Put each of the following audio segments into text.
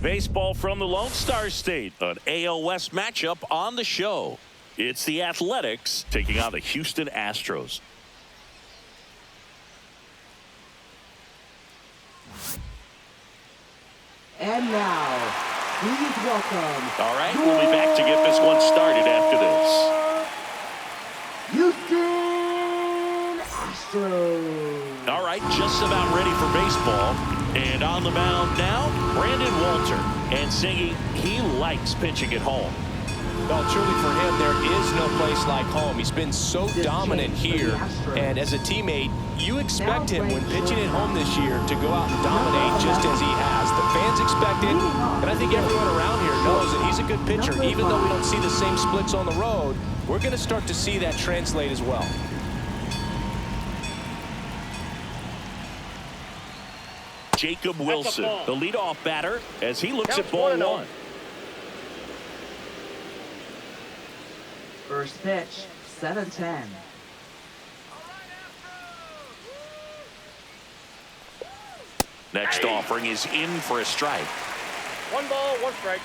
Baseball from the Lone Star State, an AL West matchup on the show. It's the Athletics taking on the Houston Astros. And now, please welcome. All right, we'll be back to get this one started after this. Houston Astros. All right, just about ready for baseball. And on the mound now, Brandon Walter. And singing, he likes pitching at home. Well, truly for him, there is no place like home. He's been so dominant here. And as a teammate, you expect him when pitching at home this year to go out and dominate just as he has. The fans expect it, and I think everyone around here knows that he's a good pitcher. Even though we don't see the same splits on the road, we're going to start to see that translate as well. Jacob Wilson, the leadoff batter, as he looks at ball one. First pitch, 7-10. Next offering is in for a strike. 1 ball, 1 strike.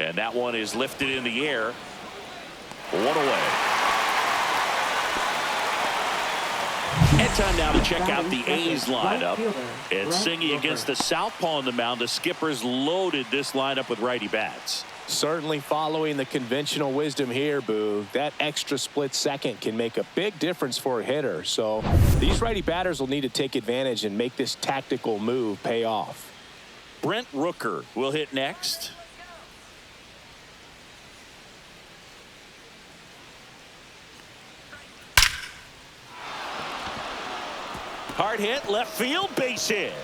And that one is lifted in the air. 1 away. And time now to check out the A's lineup. And singing against the southpaw on the mound, the skipper's loaded this lineup with righty bats. Certainly following the conventional wisdom here, Boo. That extra split second can make a big difference for a hitter. So these righty batters will need to take advantage and make this tactical move pay off. Brent Rooker will hit next. Hard hit, left field, base hit.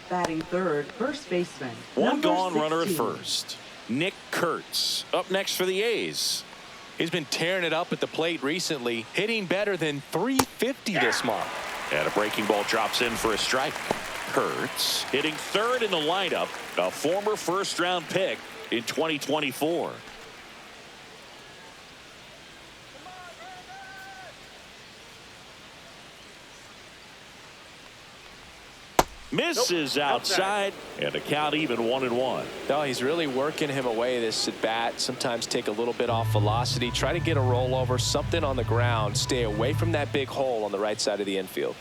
Batting third, first baseman. One gone, 16. runner at first. Nick Kurtz up next for the A's. He's been tearing it up at the plate recently, hitting better than .350 this month. And a breaking ball drops in for a strike. Kurtz hitting third in the lineup, a former first-round pick in 2024. Misses outside, and the count even 1-1. No, he's really working him away this at bat. Sometimes take a little bit off velocity, try to get a rollover, something on the ground, stay away from that big hole on the right side of the infield.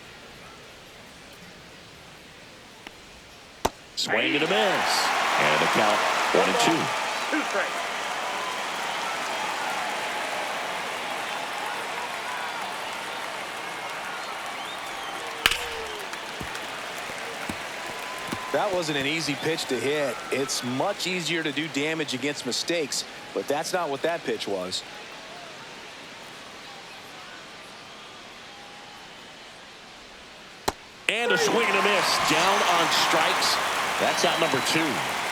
Swing and a miss, and the count 1-2. 2 strikes. That wasn't an easy pitch to hit. It's much easier to do damage against mistakes, but that's not what that pitch was. And a swing and a miss, down on strikes. That's out number 2.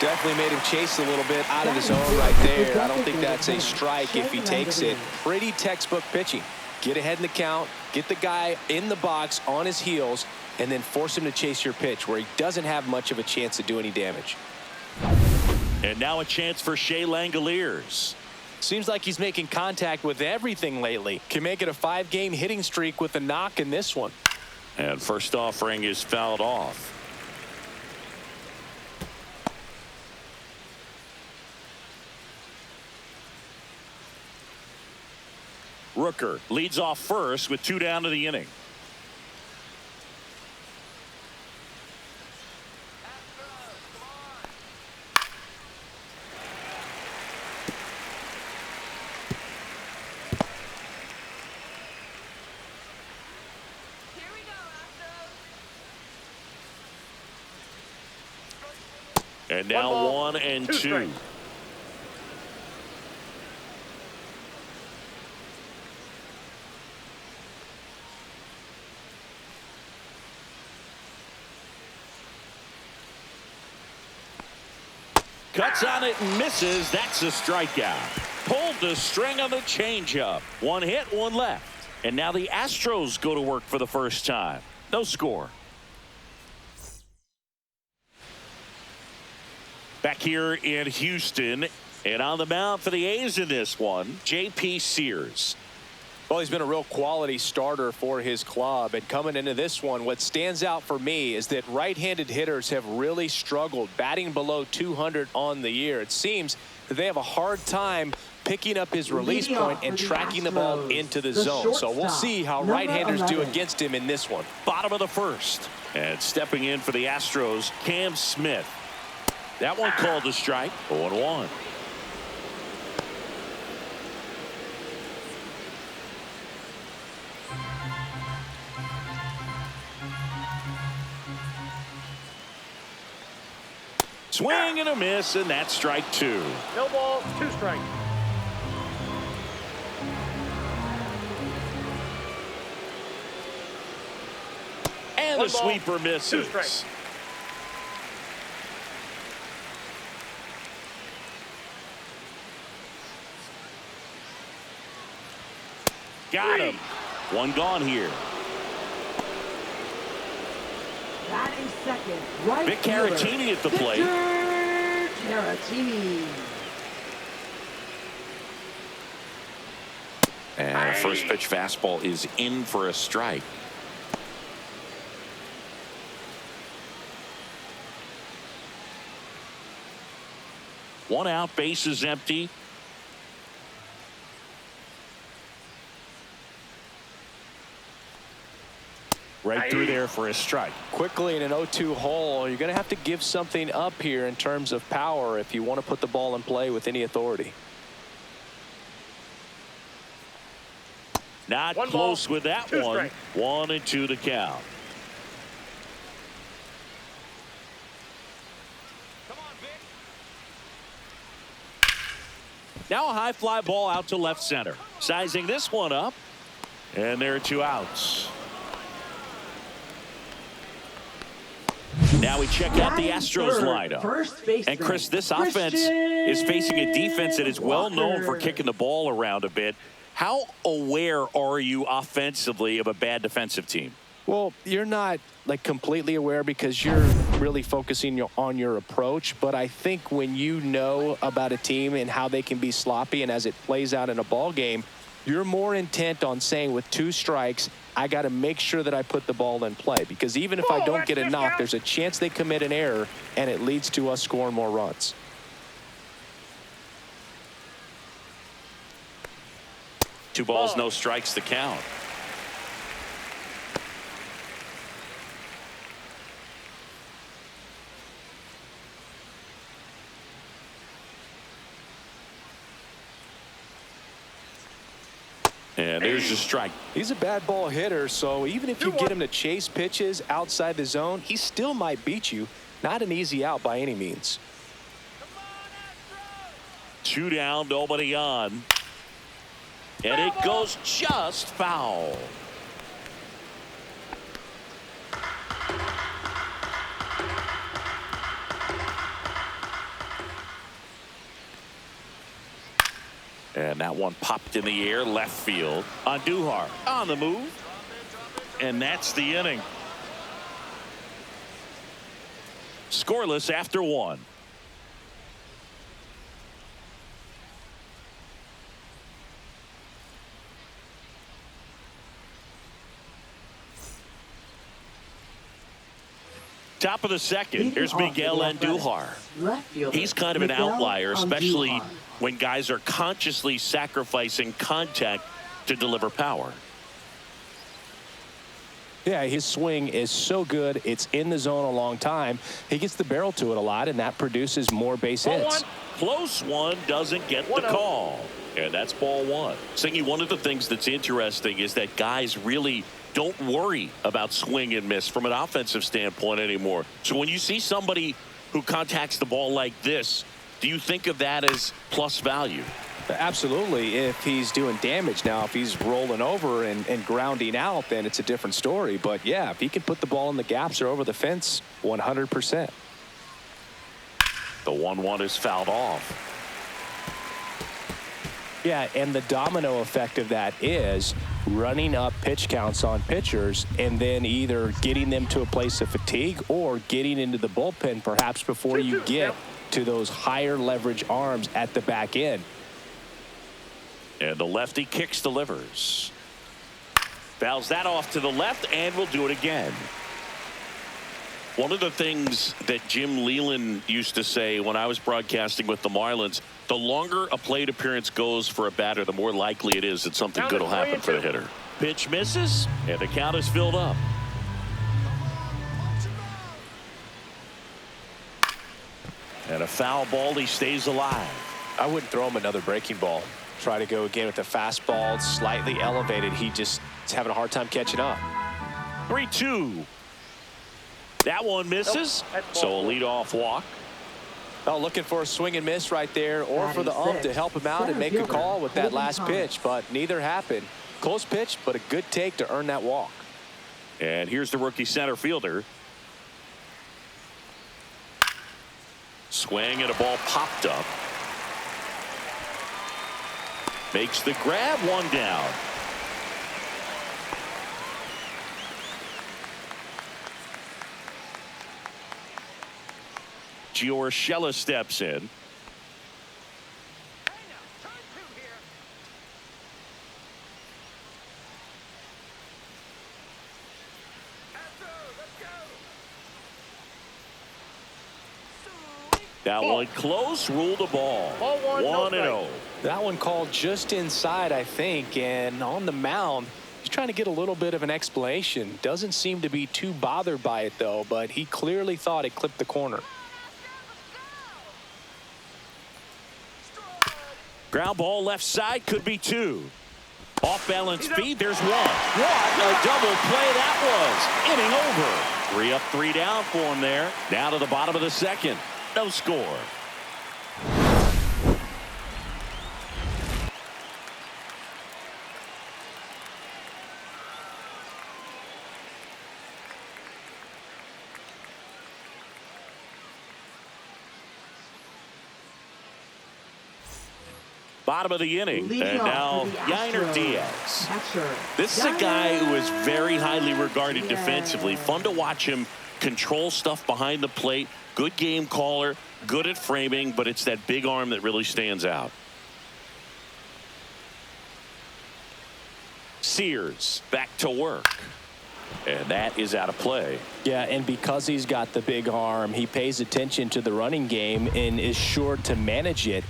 Definitely made him chase a little bit out of his zone right there. I don't think that's a strike if he takes it. Pretty textbook pitching. Get ahead in the count, get the guy in the box on his heels, and then force him to chase your pitch where he doesn't have much of a chance to do any damage. And now a chance for Shea Langoliers. Seems like he's making contact with everything lately. Can make it a 5-game hitting streak with a knock in this one. And first offering is fouled off. Rooker leads off first with 2 down to the inning. And now 1 and 2. Strikes. Cuts on it and misses. That's a strikeout. Pulled the string on the changeup. 1 hit, 1 left. And now the Astros go to work for the first time. No score. Back here in Houston, And on the mound for the A's in this one, J.P. Sears. Well, he's been a real quality starter for his club. And coming into this one, what stands out for me is that right-handed hitters have really struggled, batting below 200 on the year. It seems that they have a hard time picking up his release point and tracking the ball into the zone. So we'll see how right-handers do against him in this one. Bottom of the first. And stepping in for the Astros, Cam Smith. That one called a strike. 0-1. Swing and a miss, and that's strike 2. No ball, 2 strikes. And the sweeper misses. 2 strikes. Got him. One gone here. Batting second, right Vic Caratini at the plate. Caratini. And a first pitch fastball is in for a strike. One out, bases empty. Right through there for a strike. Quickly in an 0-2 hole, you're going to have to give something up here in terms of power if you want to put the ball in play with any authority. Not One close ball, with that 2 one. strikes. 1-2 to count. Now a high fly ball out to left center. Sizing this one up. And there are 2 outs. Now we check out the Astros lineup. And Chris, this offense is facing a defense that is well known for kicking the ball around a bit. How aware are you offensively of a bad defensive team? Well, you're not like completely aware because you're really focusing on your approach. But I think when you know about a team and how they can be sloppy and as it plays out in a ball game, you're more intent on saying with 2 strikes, I got to make sure that I put the ball in play, because even if I don't get a knock, there's a chance they commit an error and it leads to us scoring more runs. Two balls, no strikes to count. And there's a strike. He's a bad ball hitter, so even if you get him to chase pitches outside the zone, he still might beat you. Not an easy out by any means. 2 down, nobody on. And it goes just foul. And that one popped in the air, left field. Andujar on the move. And that's the inning. Scoreless after 1. Top of the second. Here's Miguel Andujar. He's kind of an outlier, especially when guys are consciously sacrificing contact to deliver power. Yeah, his swing is so good. It's in the zone a long time. He gets the barrel to it a lot, and that produces more base hits. Close one, doesn't get the call. And that's ball 1. Singy, one of the things that's interesting is that guys really don't worry about swing and miss from an offensive standpoint anymore. So when you see somebody who contacts the ball like this, do you think of that as plus value? Absolutely, if he's doing damage. Now, if he's rolling over and grounding out, then it's a different story. But, yeah, if he can put the ball in the gaps or over the fence, 100%. The 1-1 is fouled off. Yeah, and the domino effect of that is running up pitch counts on pitchers and then either getting them to a place of fatigue or getting into the bullpen perhaps before you get to those higher leverage arms at the back end. And the lefty kicks, delivers. Fouls that off to the left, and will do it again. One of the things that Jim Leland used to say when I was broadcasting with the Marlins, the longer a plate appearance goes for a batter, the more likely it is that something good will happen for the hitter. Pitch misses, and the count is filled up. And a foul ball, he stays alive. I wouldn't throw him another breaking ball. Try to go again with the fastball, slightly elevated. He just is having a hard time catching up. 3-2. That one misses. Nope. So a leadoff walk. Oh, looking for a swing and miss right there, or for the ump to help him out and make a call with that last pitch, but neither happened. Close pitch, but a good take to earn that walk. And here's the rookie center fielder. Swing, and a ball popped up. Makes the grab, one down. Urshela steps in. That one close, ruled the ball. Ball one, 1-0. That one called just inside, I think, and on the mound, he's trying to get a little bit of an explanation. Doesn't seem to be too bothered by it, though, but he clearly thought it clipped the corner. Ground ball left side, could be two. Off balance feed, there's one. What a double play that was. Inning over. 3 up, 3 down for him there. Now to the bottom of the second. No score. Bottom of the inning, and now Yainer Diaz. This is a guy who is very highly regarded defensively. Fun to watch him control stuff behind the plate. Good game caller, good at framing, but it's that big arm that really stands out. Sears back to work. And that is out of play. Yeah, and because he's got the big arm, he pays attention to the running game and is sure to manage it.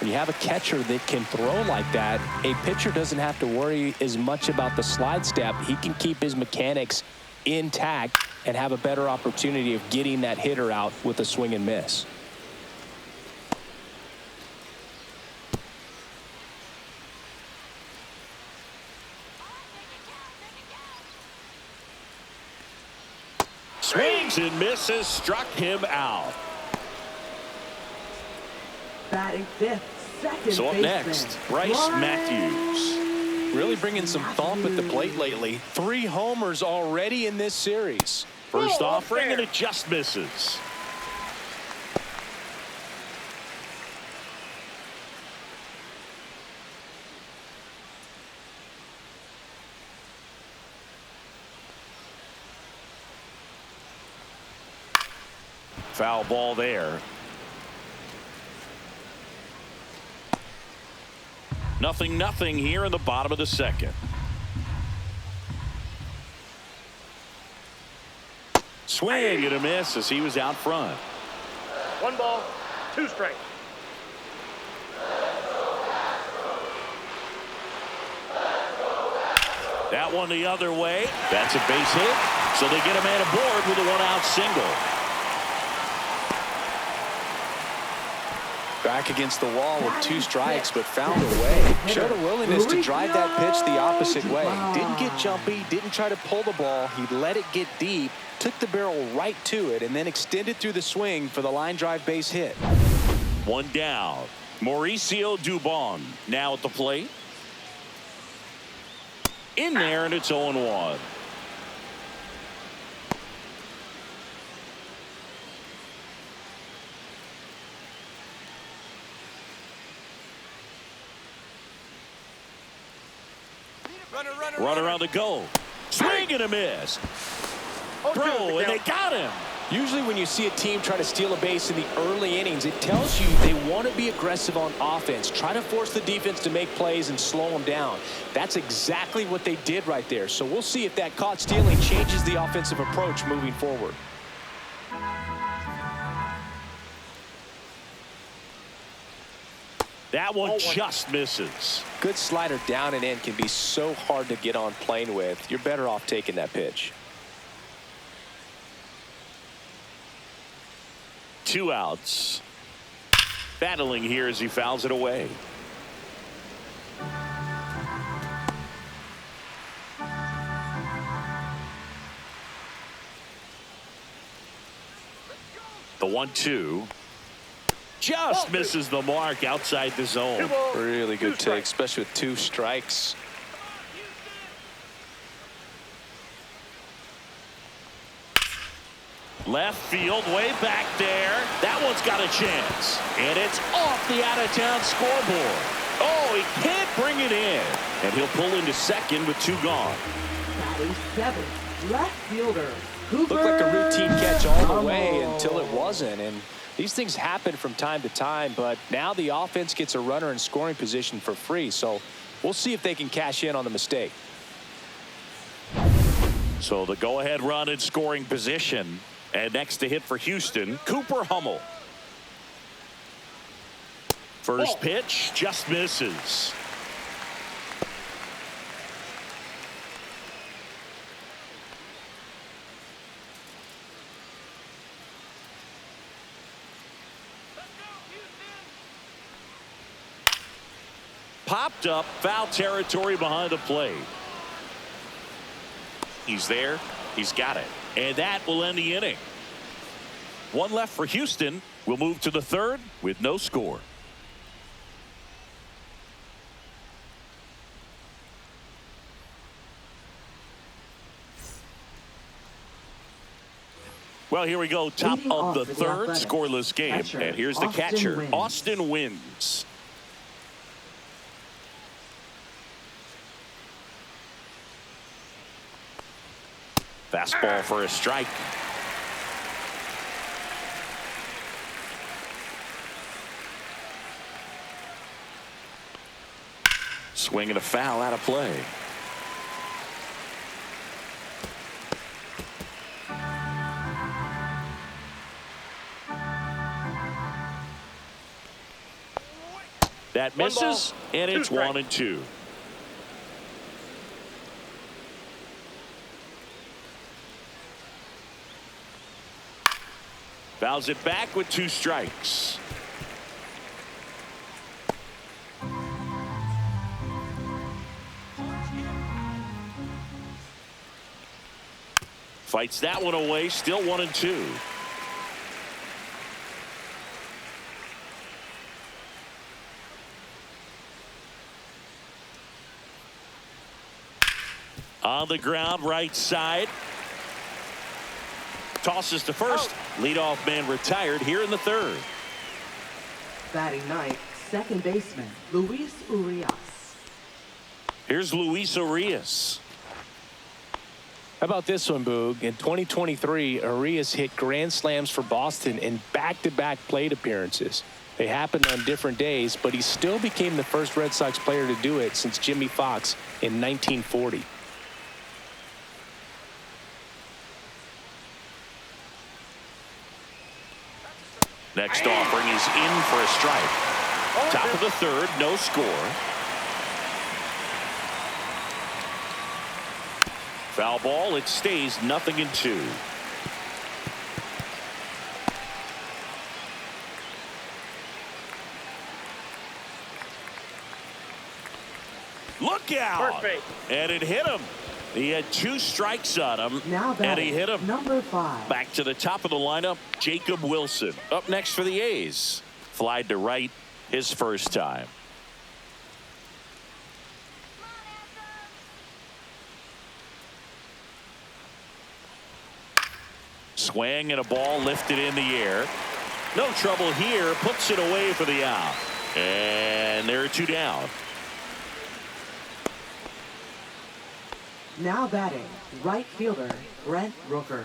When you have a catcher that can throw like that, a pitcher doesn't have to worry as much about the slide step. He can keep his mechanics intact and have a better opportunity of getting that hitter out with a swing and miss. Swings and misses, struck him out. Batting fifth, second So up baseman, next, Bryce Matthews. Really bringing some thump at the plate lately. 3 homers already in this series. First offering, and it just misses. Foul ball there. 0-0 here in the bottom of the second. Swing and a miss as he was out front. 1 ball, 2 strikes. That one the other way. That's a base hit. So they get a man aboard with a 1-out single. Back against the wall with 2 strikes, but found a way. Showed a willingness to drive that pitch the opposite way. Didn't get jumpy, didn't try to pull the ball. He let it get deep, took the barrel right to it, and then extended through the swing for the line drive base hit. 1 down. Mauricio Dubon now at the plate. In there, and it's 0-1. Runner on the go. Swing and a miss. Throw, and they got him. Usually when you see a team try to steal a base in the early innings, it tells you they want to be aggressive on offense. Try to force the defense to make plays and slow them down. That's exactly what they did right there. So we'll see if that caught stealing changes the offensive approach moving forward. That one just misses. Good slider down and in can be so hard to get on plane with. You're better off taking that pitch. 2 outs. Battling here as he fouls it away. The 1-2 just misses the mark outside the zone. Really good take, especially with 2 strikes. Left field, way back there. That one's got a chance. And it's off the out-of-town scoreboard. Oh, he can't bring it in. And he'll pull into second with 2 gone. Batting 7th, left fielder, Cooper. Looked like a routine catch all the way until it wasn't. And these things happen from time to time, but now the offense gets a runner in scoring position for free. So we'll see if they can cash in on the mistake. So the go-ahead run in scoring position. And next to hit for Houston, Cooper Hummel. First pitch just misses. Popped up, foul territory behind the plate. He's there. He's got it. And that will end the inning. 1 left for Houston. We'll move to the 3rd with no score. Well, here we go. Top of the 3rd, scoreless game. And here's the catcher. Austin wins. Fastball for a strike. Swing and a foul out of play. That misses, and it's 1-2. Fouls it back with 2 strikes. Fights that one away, still 1-2. On the ground, right side. Tosses to first. Leadoff man retired here in the 3rd. Batting 9th, second baseman, Luis Urias. Here's Luis Urias. How about this one, Boog? In 2023, Urias hit grand slams for Boston in back-to-back plate appearances. They happened on different days, but he still became the first Red Sox player to do it since Jimmy Fox in 1940. Next offering is in for a strike. Top of the 3rd, no score. Foul ball, it stays 0-2. Look out! And it hit him. He had 2 strikes on him, and he hit him. Number 5. Back to the top of the lineup, Jacob Wilson. Up next for the A's. Flied to right his first time. Swing and a ball lifted in the air. No trouble here. Puts it away for the out. And there are 2 down. Now batting, right fielder, Brent Rooker.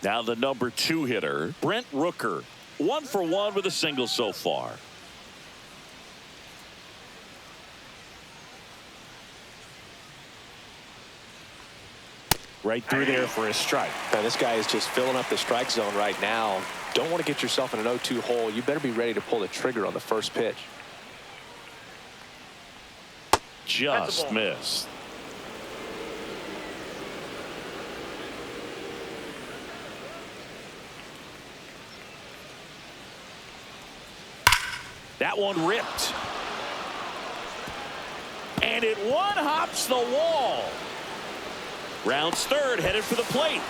Now the number 2 hitter, Brent Rooker. 1 for 1 with a single so far. Right through there for a strike. Now this guy is just filling up the strike zone right now. Don't want to get yourself in an 0-2 hole. You better be ready to pull the trigger on the first pitch. Just missed. That one ripped. And it one-hops the wall. Rounds third, headed for the plate.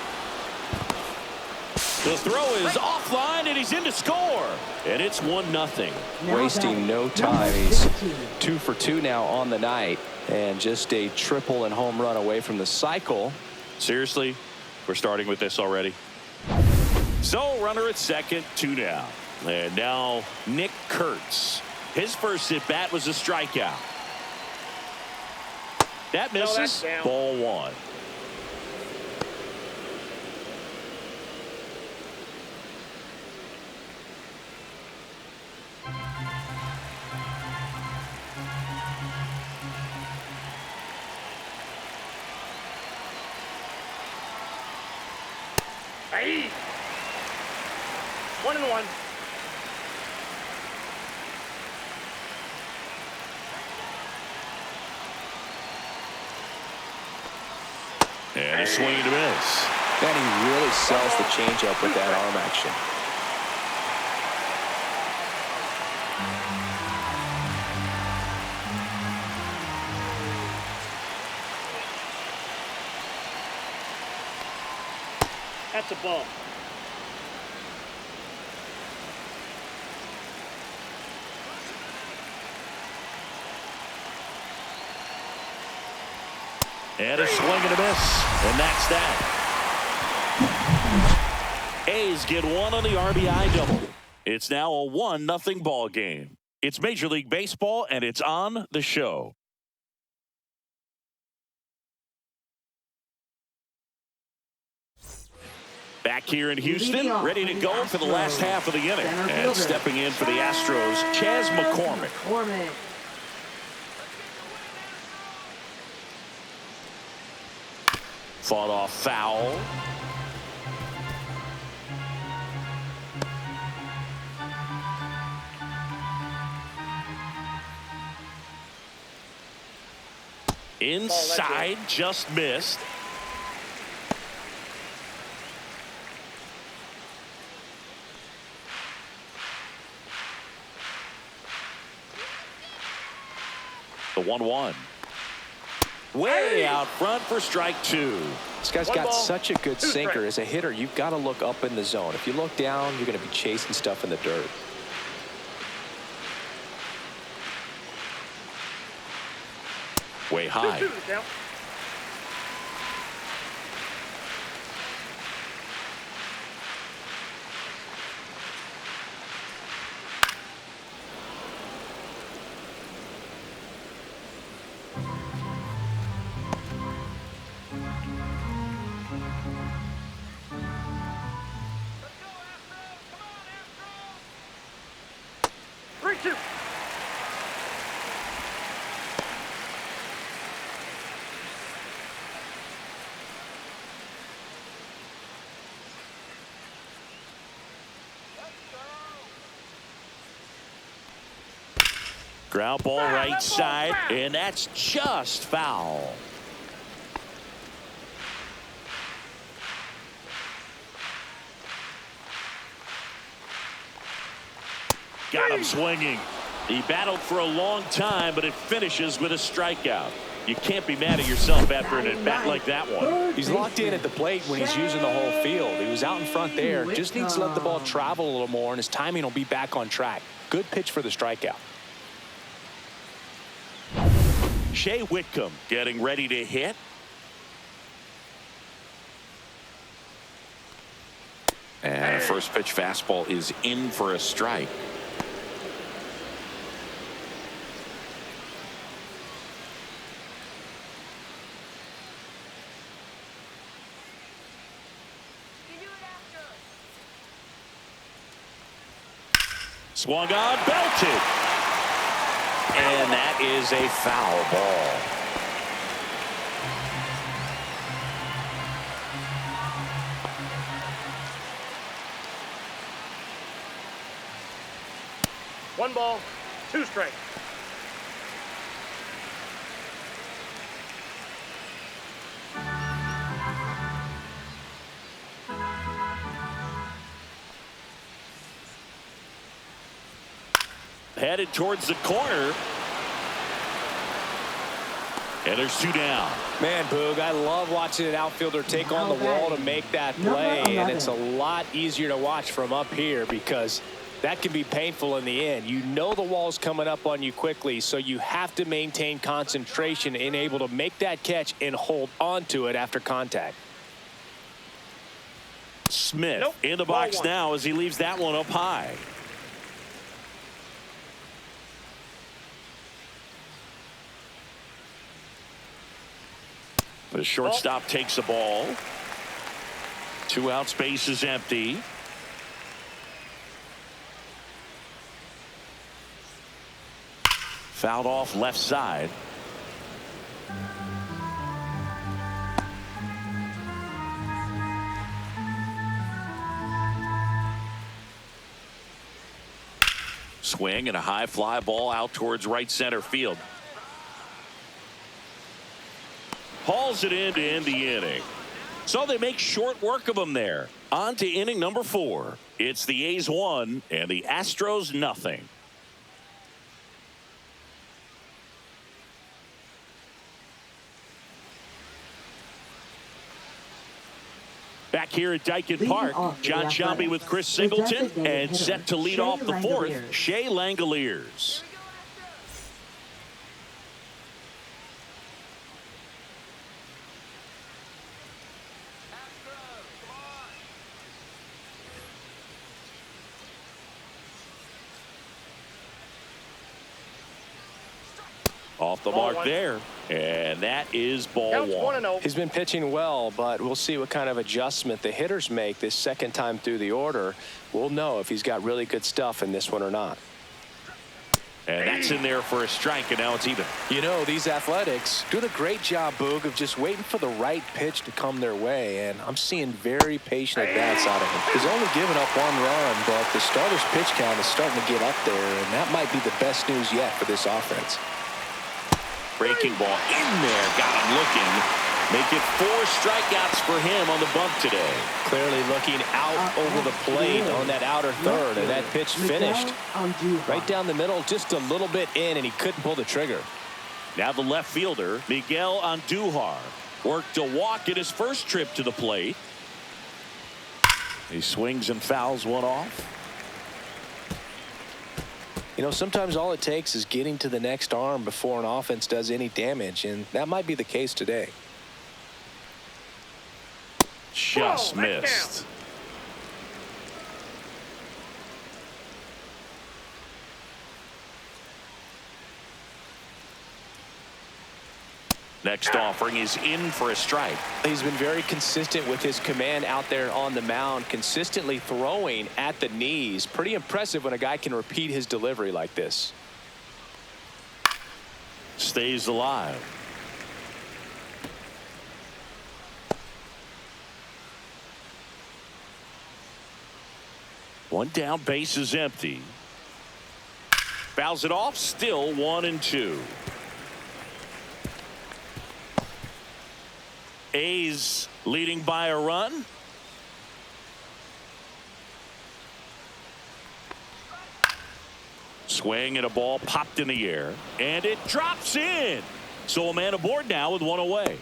The throw is offline, and he's in to score. And it's 1-0. Wasting no time. He's 2 for 2 now on the night. And just a triple and home run away from the cycle. Seriously, we're starting with this already. So, runner at second, 2 down. And now Nick Kurtz. His first at-bat was a strikeout. That misses. Ball 1. Hey! 1-1. And a swing and a miss. And he really sells the changeup with that arm action. That's a ball. And a swing and a miss. And that's that. A's get 1 on the RBI double. It's now a 1-0 ball game. It's Major League Baseball, and it's on the show. Back here in Houston, ready to go for the last half of the inning. And stepping in for the Astros, Chas McCormick. Fought off foul. Inside, just missed. The 1-1. Way out front for strike 2. This guy's got such a good sinker. As a hitter, you've got to look up in the zone. If you look down, you're going to be chasing stuff in the dirt. Way high. 2-2 the count. Ground ball right side, and that's just foul. Got him swinging. He battled for a long time, but it finishes with a strikeout. You can't be mad at yourself after an at-bat like that one. He's locked in at the plate when he's using the whole field. He was out in front there. Just needs to let the ball travel a little more, and his timing will be back on track. Good pitch for the strikeout. Shea Whitcomb getting ready to hit. And a first pitch fastball is in for a strike. Swung on, belted. And that is a foul ball. One ball, two strikes. Headed towards the corner. And there's two down. Man, Boog, I love watching an outfielder take on the wall to make that play, and it's a lot easier to watch from up here because that can be painful in the end. You know the wall's coming up on you quickly, so you have to maintain concentration and able to make that catch and hold on to it after contact. Smith in the box now as he leaves that one up high. The shortstop takes the ball. 2 outs, base is empty. Fouled off left side. Swing and a high fly ball out towards right center field. Hauls it in to end the inning. So they make short work of him there. On to inning number 4. It's the A's 1 and the Astros nothing. Back here at Dyken Park, John Shelby with Chris Singleton, and set to lead off the 4th, Shea Langoliers. Off the mark there, and that is ball 1. He's been pitching well, but we'll see what kind of adjustment the hitters make this second time through the order. We'll know if he's got really good stuff in this one or not. And that's in there for a strike, and now it's even. You know, these Athletics doing a great job, Boog, of just waiting for the right pitch to come their way, and I'm seeing very patient at-bats out of him. He's only given up 1 run, but the starter's pitch count is starting to get up there, and that might be the best news yet for this offense. Breaking ball in there, got him looking. Make it 4 strikeouts for him on the bump today. Clearly looking out over the plate on that outer third, and that pitch finished right down the middle, just a little bit in, and he couldn't pull the trigger. Now the left fielder, Miguel Andujar, worked a walk in his first trip to the plate. He swings and fouls one off. You know, sometimes all it takes is getting to the next arm before an offense does any damage, and that might be the case today. Just missed. Next offering is in for a strike. He's been very consistent with his command out there on the mound, consistently throwing at the knees. Pretty impressive when a guy can repeat his delivery like this. Stays alive. One down, base is empty. Fouls it off, still 1-2. A's leading by a run. Swing and a ball popped in the air, and it drops in. So a man aboard now with 1 away.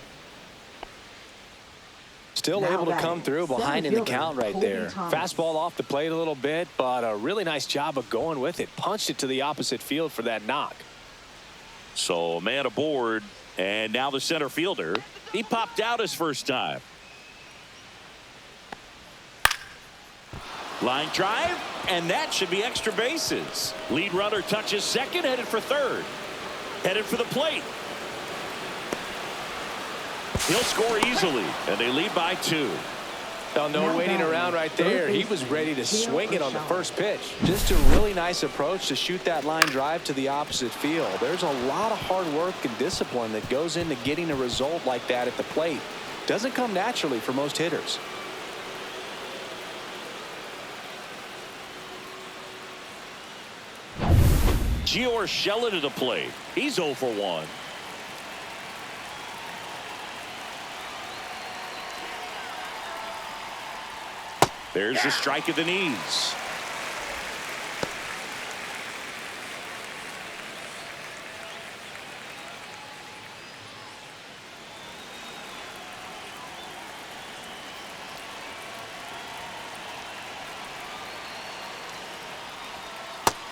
Still able to come through behind in the count right there. Fastball off the plate a little bit, but a really nice job of going with it. Punched it to the opposite field for that knock. So a man aboard, and now the center fielder. He popped out his first time. Line drive, and that should be extra bases. Lead runner touches second, headed for third. Headed for the plate. He'll score easily, and they lead by 2. Oh, no waiting around right there. He was ready to swing it on the first pitch. Just a really nice approach to shoot that line drive to the opposite field. There's a lot of hard work and discipline that goes into getting a result like that at the plate. Doesn't come naturally for most hitters. Gio Urshela to the plate. He's 0 for 1. There's the strike at the knees.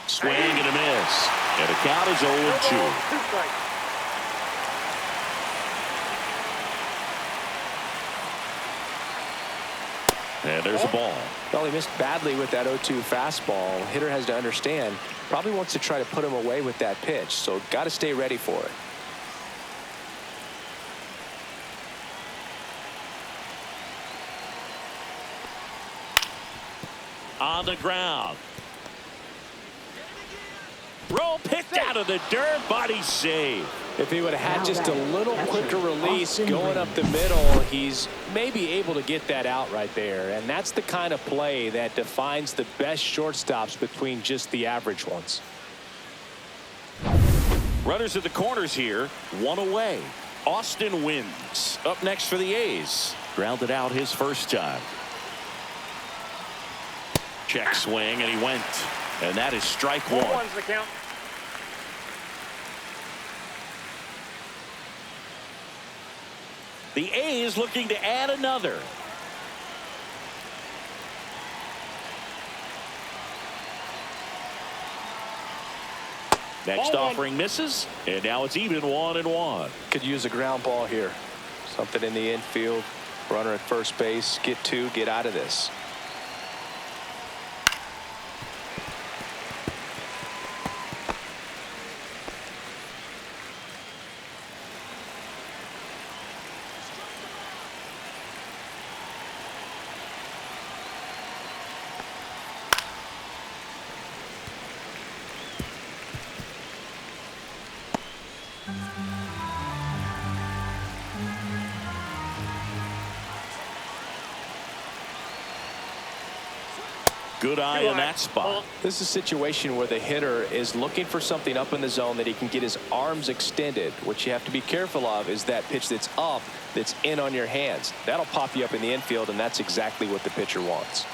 Swing and a miss. And the count is 0-2. And there's a ball. Well, he missed badly with that 0-2 fastball. Hitter has to understand, probably wants to try to put him away with that pitch, so got to stay ready for it. On the ground. Throw picked out of the dirt, body save. If he would have had just a little quicker release going up the middle, he's maybe able to get that out right there. And that's the kind of play that defines the best shortstops between just the average ones. Runners at the corners here, 1 away. Austin wins. Up next for the A's. Grounded out his first time. Check swing, and he went. And that is strike 1. 1's the count. The A's looking to add another. Next offering misses, and now it's even 1-1. Could use a ground ball here. Something in the infield. Runner at first base. Get 2, get out of this. Good eye in that spot. This is a situation where the hitter is looking for something up in the zone that he can get his arms extended. What you have to be careful of is that pitch that's up, that's in on your hands. That'll pop you up in the infield, and that's exactly what the pitcher wants.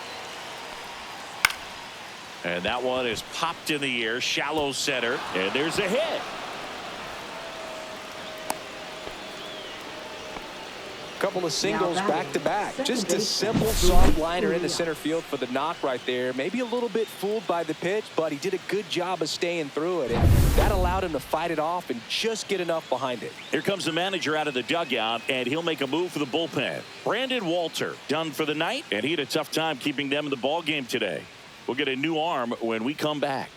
And that one is popped in the air, shallow center, and there's a hit. Couple of singles back to back. Just a simple soft liner into center field for the knock right there. Maybe a little bit fooled by the pitch, but he did a good job of staying through it, and that allowed him to fight it off and just get enough behind it. Here comes the manager out of the dugout, and he'll make a move for the bullpen. Brandon Walter done for the night, and he had a tough time keeping them in the ball game today. We'll get a new arm when we come back.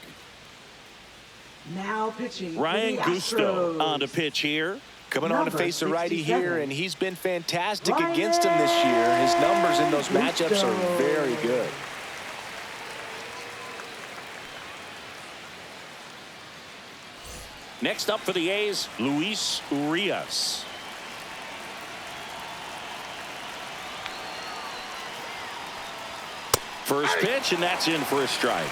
Now pitching Ryan Gusto on the pitch here. Coming on to face a righty here, and he's been fantastic against him this year. His numbers in those matchups are very good. Next up for the A's, Luis Urias. First pitch, and that's in for a strike.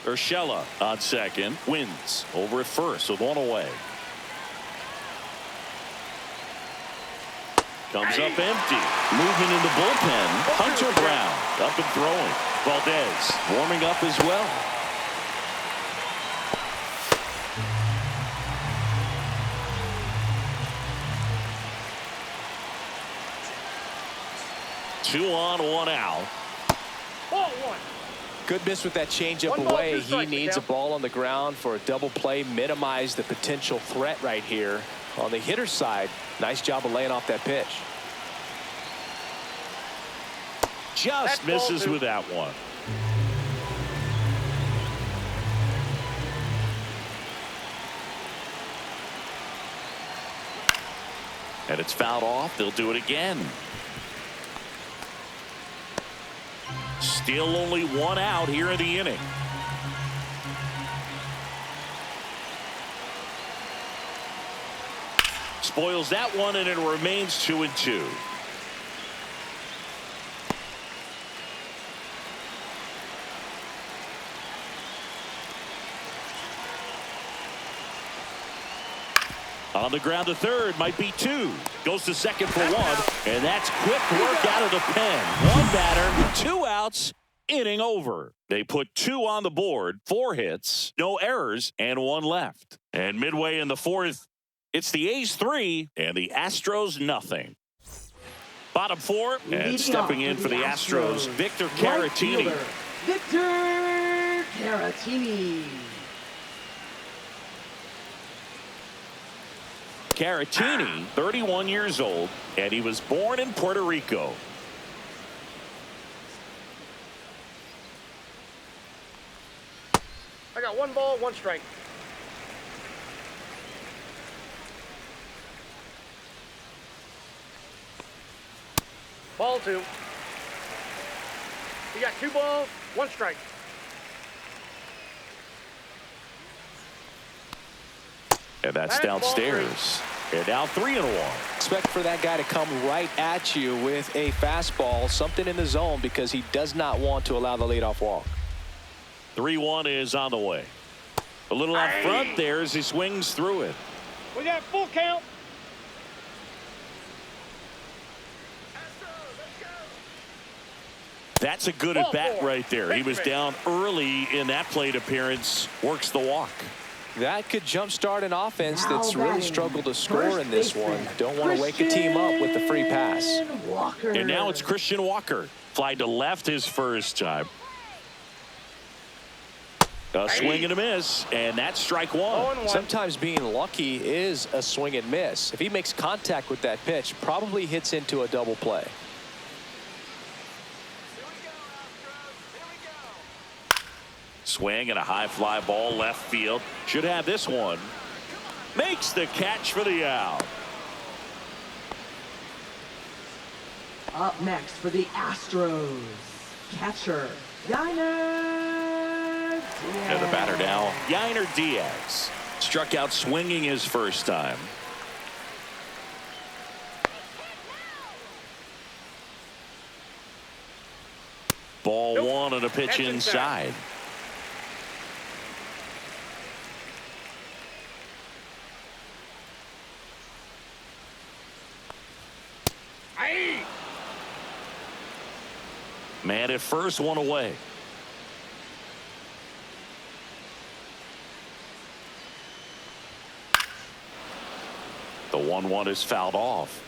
Urshela on second, wins over at first with 1 away. Comes up empty. Movement in the bullpen. Hunter Brown up and throwing. Valdez warming up as well. Two on, 1 out. Ball 1. Good miss with that changeup away. He needs a ball on the ground for a double play. Minimize the potential threat right here. On the hitter's side, nice job of laying off that pitch. Just misses with that one. And it's fouled off. They'll do it again. Still only one out here in the inning. Spoils that one, and it remains 2-2. On the ground to third, might be two. Goes to second for one, and that's quick work out of the pen. One batter, 2 outs, inning over. They put 2 on the board, 4 hits, no errors, and 1 left. And midway in the 4th, it's the A's 3 and the Astros nothing. Bottom 4, and stepping in for the Astros, Victor Caratini. Victor Caratini. Caratini, 31 years old, and he was born in Puerto Rico. I got 1 ball, 1 strike. Ball 2. You got 2 balls, 1 strike. And that's downstairs. And now 3-1. Expect for that guy to come right at you with a fastball, something in the zone, because he does not want to allow the leadoff walk. 3-1 is on the way. A little out front there as he swings through it. We got full count. That's a good at bat right there. He was down early in that plate appearance. Works the walk. That could jumpstart an offense that's really struggled to score in this one. Don't want to wake a team up with the free pass. And now it's Christian Walker. Fly to left his first time. A swing and a miss, and that's strike 1. Sometimes being lucky is a swing and miss. If he makes contact with that pitch, probably hits into a double play. Swing and a high fly ball left field. Should have this one. Makes the catch for the out. Up next for the Astros, catcher Yainer Diaz. And the batter now, Yainer Diaz. Struck out swinging his first time. Ball 1 and a pitch inside. Man at first, 1 away. The 1-1 is fouled off.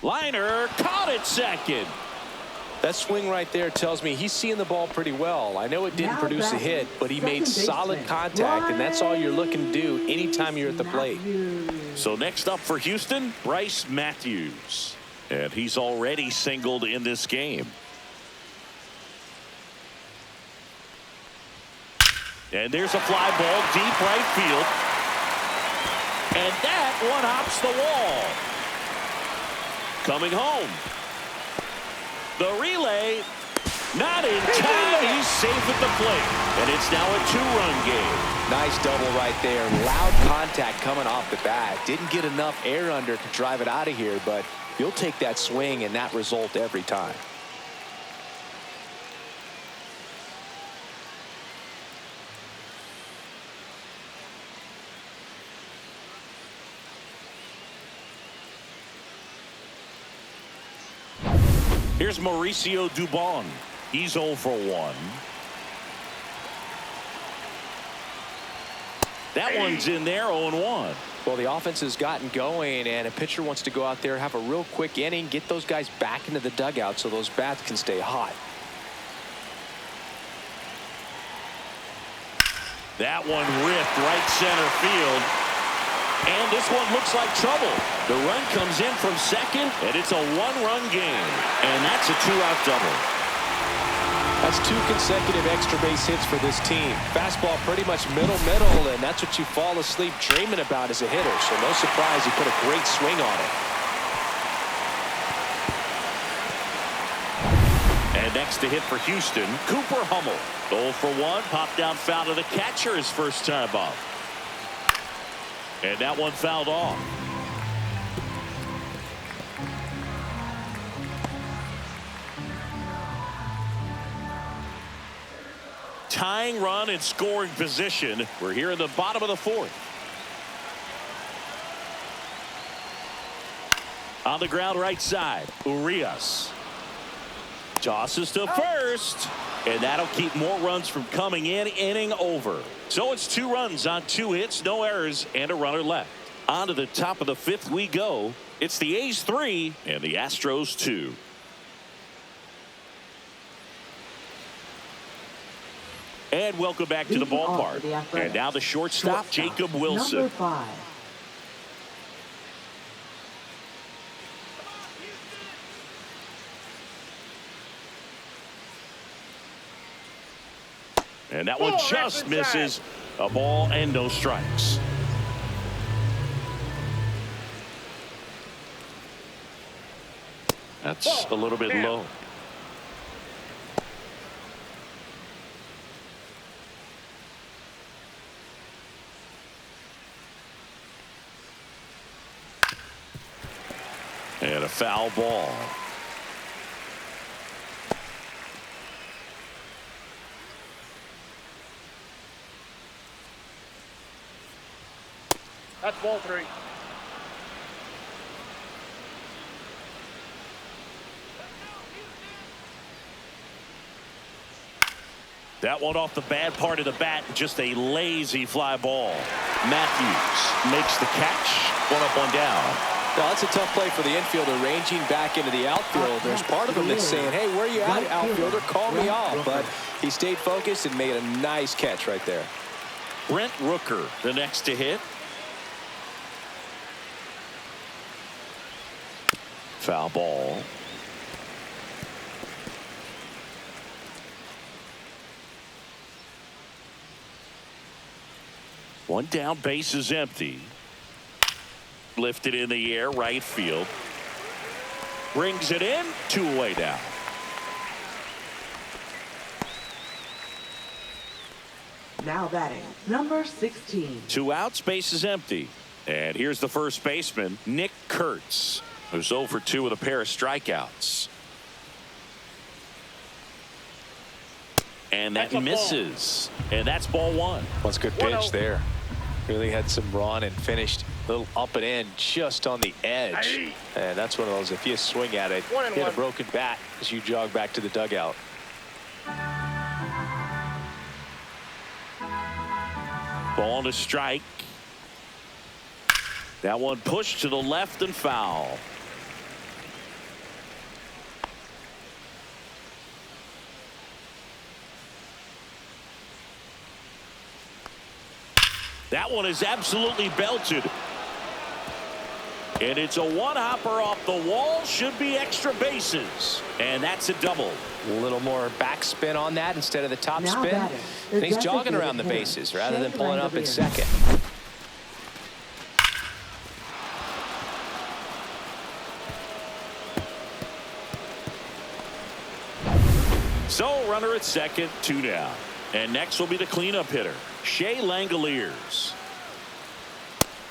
Liner caught it second. That swing right there tells me he's seeing the ball pretty well. I know it didn't produce a hit, but he made solid contact, and that's all you're looking to do anytime you're at the plate. So next up for Houston, Bryce Matthews. And he's already singled in this game. And there's a fly ball deep right field. And that one hops the wall. Coming home. The relay, not in time. He's safe at the plate. And it's now a 2-run game. Nice double right there. Loud contact coming off the bat. Didn't get enough air under to drive it out of here, but you'll take that swing and that result every time. Here's Mauricio Dubon. He's 0 for 1. That one's in there, 0-1. Well, the offense has gotten going, and a pitcher wants to go out there, have a real quick inning, get those guys back into the dugout so those bats can stay hot. That one ripped right center field. And this one looks like trouble. The run comes in from second, and it's a 1-run game. And that's a 2-out double. That's 2 consecutive extra base hits for this team. Fastball pretty much middle, and that's what you fall asleep dreaming about as a hitter. So no surprise he put a great swing on it. And next to hit for Houston, Cooper Hummel. 0 for 1, popped down foul to the catcher his first time up. And that one fouled off. Tying run in scoring position. We're here in the bottom of the 4th. On the ground right side, Urias. Tosses to first. And that'll keep more runs from coming in. Inning over. So it's 2 runs on 2 hits, no errors, and a runner left. On to the top of the 5th we go. It's the A's 3 and the Astros 2. And welcome back to the ballpark. And now the shortstop, Jacob Wilson. Number 5. And that one just misses. A ball and no strikes. That's a little bit low. And a foul ball. That's ball 3. That one off the bad part of the bat, just a lazy fly ball. Matthews makes the catch. 1 up, 1 down. Now, that's a tough play for the infielder, ranging back into the outfield. There's part of him that's saying, hey, where you at, outfielder? Call me off. But he stayed focused and made a nice catch right there. Brent Rooker, the next to hit. Foul ball. One down, base is empty. Lifted in the air, right field. Brings it in, 2 away now. Now batting, number 16. 2 outs, base is empty. And here's the first baseman, Nick Kurtz, who's 0 for 2 with a pair of strikeouts. And that misses. And that's ball 1. That's a good pitch there. Really had some run and finished a little up and in just on the edge. And that's one of those, if you swing at it, hit a broken bat as you jog back to the dugout. Ball to strike. That one pushed to the left and foul. That one is absolutely belted. And it's a one-hopper off the wall. Should be extra bases. And that's a double. A little more backspin on that instead of the top spin. And he's jogging around the bases rather than pulling up at second. So runner at second, 2 down. And next will be the cleanup hitter, Shea Langoliers.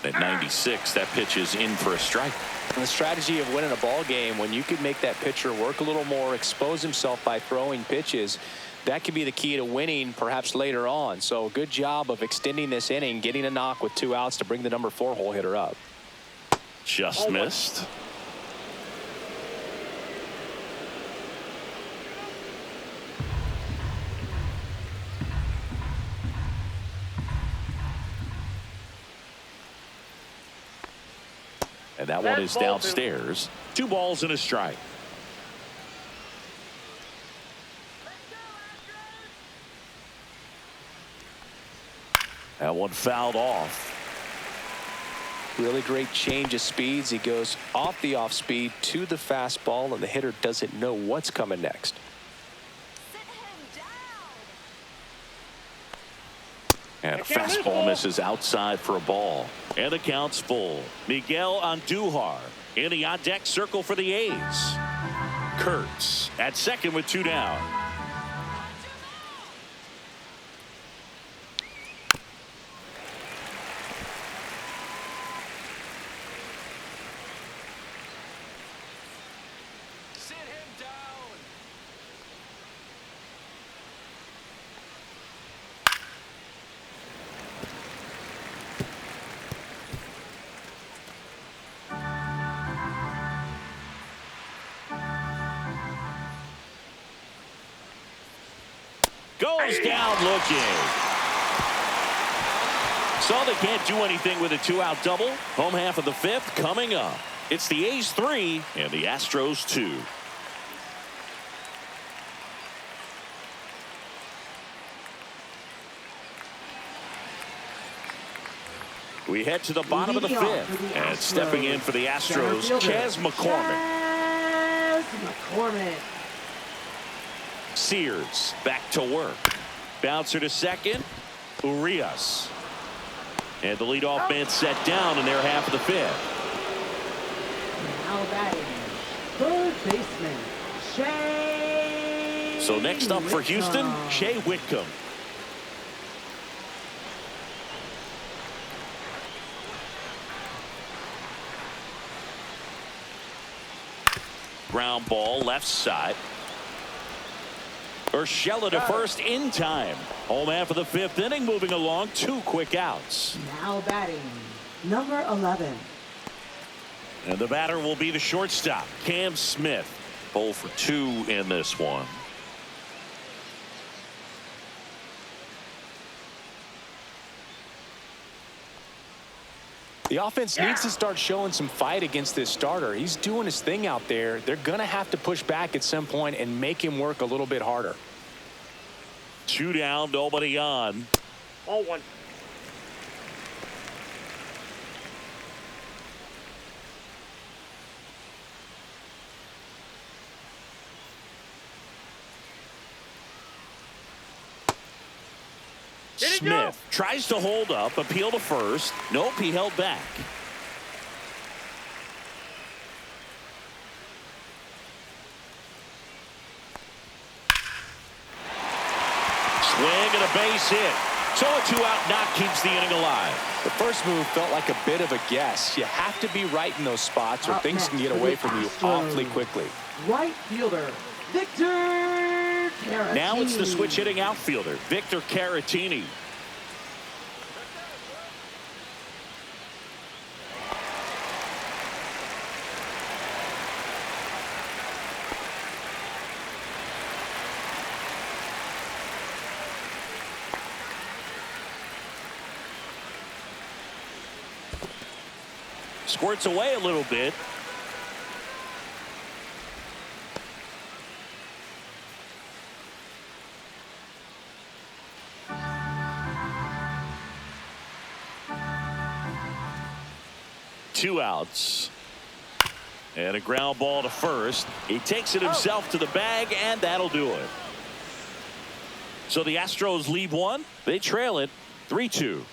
At 96, that pitch is in for a strike. And the strategy of winning a ball game, when you could make that pitcher work a little more, expose himself by throwing pitches, that could be the key to winning perhaps later on. So good job of extending this inning, getting a knock with 2 outs to bring the number 4 hole hitter up. Just missed. And that one is downstairs. 2 balls and a strike. That one fouled off. Really great change of speeds. He goes off the off speed to the fastball, and the hitter doesn't know what's coming next. And a fastball misses outside for a ball. And the count's full. Miguel Andujar in the on-deck circle for the A's. Kurtz at second with 2 down. Sit him down. Goes down looking. So they can't do anything with a 2-out double. Home half of the 5th coming up. It's the A's 3 and the Astros 2. We head to the bottom of the 5th. And stepping in for the Astros, Chas McCormick. Chas McCormick. Sears back to work. Bouncer to second. Urias. And the leadoff man set down in their half of the 5th. Now batting, third baseman, Shea. So next up for Houston, Shea Whitcomb. Ground ball left side. Urshela to first in time. Home half of the 5th inning, moving along, 2 quick outs. Now batting, number 11. And the batter will be the shortstop, Cam Smith. 0 for 2 in this one. The offense needs to start showing some fight against this starter. He's doing his thing out there. They're going to have to push back at some point and make him work a little bit harder. 2 down, nobody on. Ball 1. Smith tries to hold up, appeal to first. Nope, he held back. Swing and a base hit. So a 2-out knock keeps the inning alive. The first move felt like a bit of a guess. You have to be right in those spots or things can get away from you awfully quickly. Right fielder, Victor Caratini. Now it's the switch hitting outfielder, Victor Caratini. Squirts away a little bit. Two outs. And a ground ball to first. He takes it himself to the bag, and that'll do it. So the Astros lead 1. They trail it 3-2.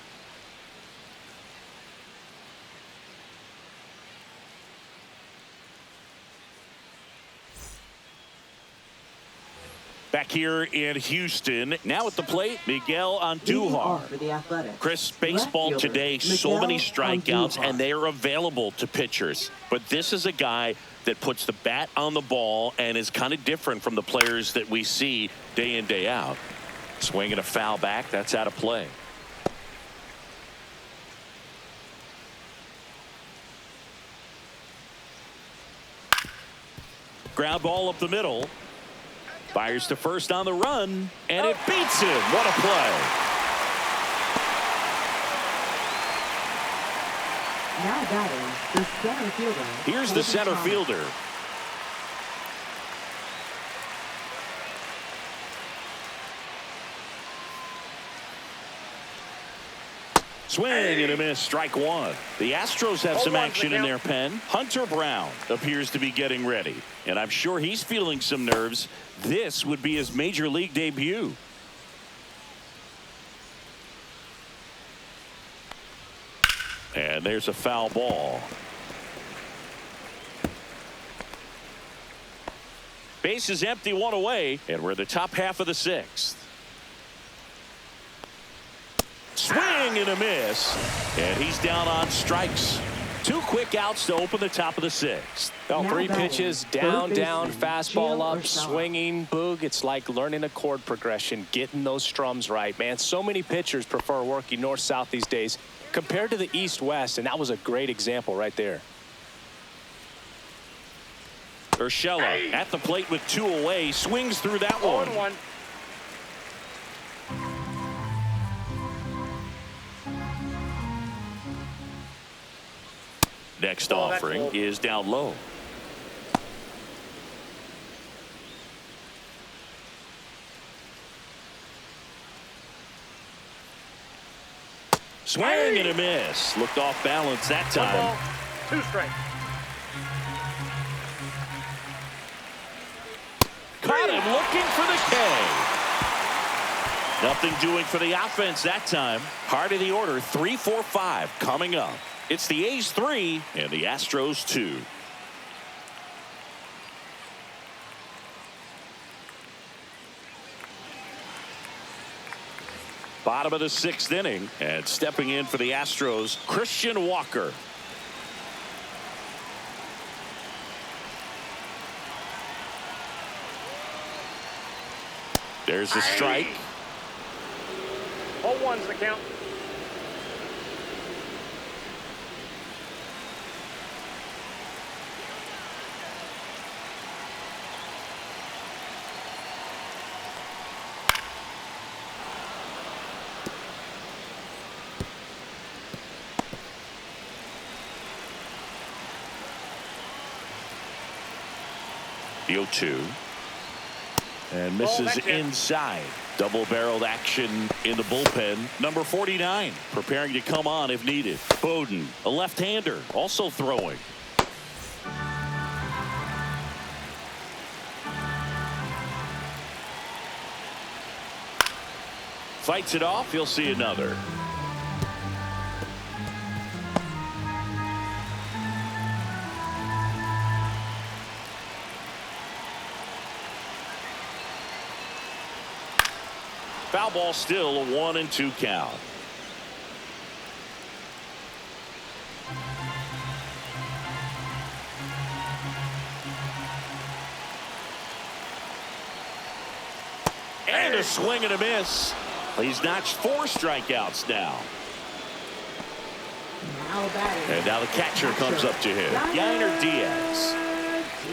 Back here in Houston, now at the plate, Miguel Andujar. For the Athletic. Chris, baseball today, so many strikeouts, and they are available to pitchers. But this is a guy that puts the bat on the ball and is kind of different from the players that we see day in, day out. Swing and a foul back, that's out of play. Ground ball up the middle. Fires to first on the run, and it beats him. What a play. Now batting, the center fielder. Here's the center fielder. Swing and a miss, strike 1. The Astros have some action in their pen. Hunter Brown appears to be getting ready, and I'm sure he's feeling some nerves. This would be his major league debut. And there's a foul ball. Base is empty, one away, and we're in the top half of the sixth. Swing and a miss, and he's down on strikes. 2 quick outs to open the top of the sixth. Well, Now 3 batting, pitches, third down, baseman, fastball Gio up, Urshela. swinging, boog. It's like learning a chord progression, getting those strums right, man. So many pitchers prefer working north-south these days compared to the east-west, and that was a great example right there. Urshela at the plate with 2 away, swings through that one. 0-1. Next Oh, that's offering low. is down low. Swing and a miss. Looked off balance that 1 time. ball, 2 strikes. Caught him looking for the K. Nothing doing for the offense that time. Heart of the order, 3, 4, 5 coming up. It's the A's 3 and the Astros 2. Bottom of the 6th inning, and stepping in for the Astros, Christian Walker. There's a strike. 0-1's the count. The 0-2. And misses that's it. inside. Double-barreled action in the bullpen. Number 49 preparing to come on if needed. Bowden, a left-hander, also throwing. Fights it off. He'll see another. Foul ball, still a 1-2 count. And a swing and a miss. He's notched 4 strikeouts now. Now batting. And now the catcher comes up to him. Yainer Diaz.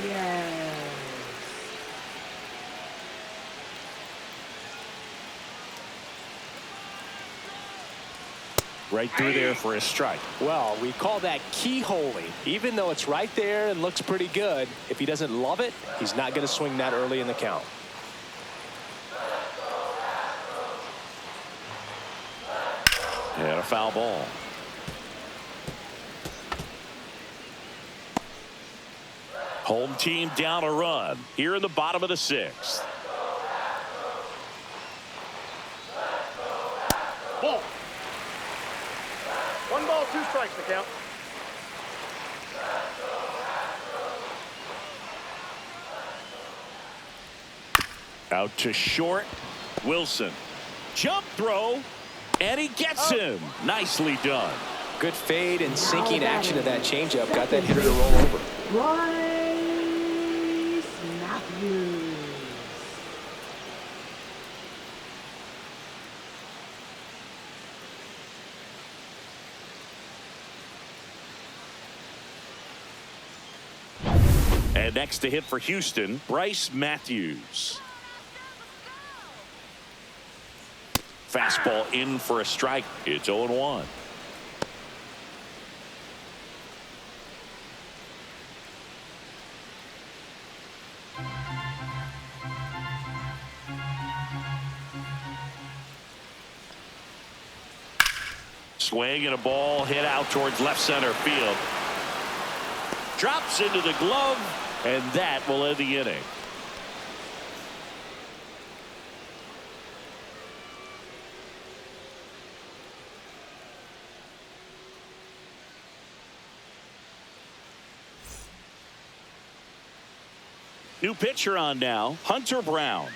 Diaz. Right through there for a strike. Well, we call that keyholing. Even though it's right there and looks pretty good, if he doesn't love it, he's not going to swing that early in the count. And a foul ball. Home team down a run here in the bottom of the 6th. Ball. 1 ball, 2 strikes the count. Out to short. Wilson. Jump throw. And he gets him. Nicely done. Good fade and sinking action of that changeup. Got that hitter to roll over. Bryce Matthews. And next to hit for Houston, Bryce Matthews. Fastball in for a strike. It's 0-1. Swing and a ball hit out towards left center field. Drops into the glove, and that will end the inning. New pitcher on now, Hunter Brown.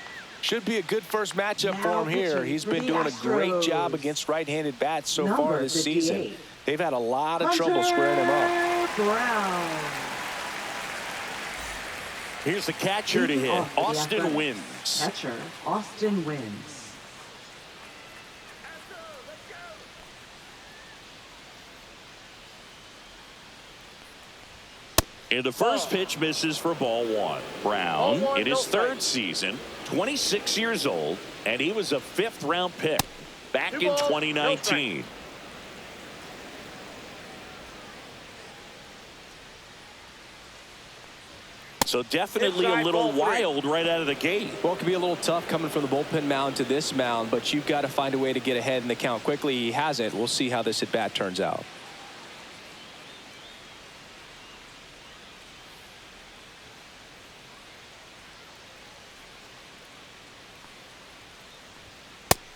Should be a good first matchup Now for him here. pitching He's for been the doing a great Astros. job against right-handed bats so far Number this 58. season. They've had a lot of trouble squaring him up. Brown. Here's the catcher to hit. Off for the Austin Athletics. wins. Catcher, Austin wins. And the first pitch misses for ball one. Brown, Ball one, in his no third strike. season, 26 years old, and he was a 5th-round pick back Two in balls, no 2019. So definitely a Inside little ball three. wild right out of the gate. Well, it can be a little tough coming from the bullpen mound to this mound, but you've got to find a way to get ahead in the count quickly. He hasn't. We'll see how this at-bat turns out.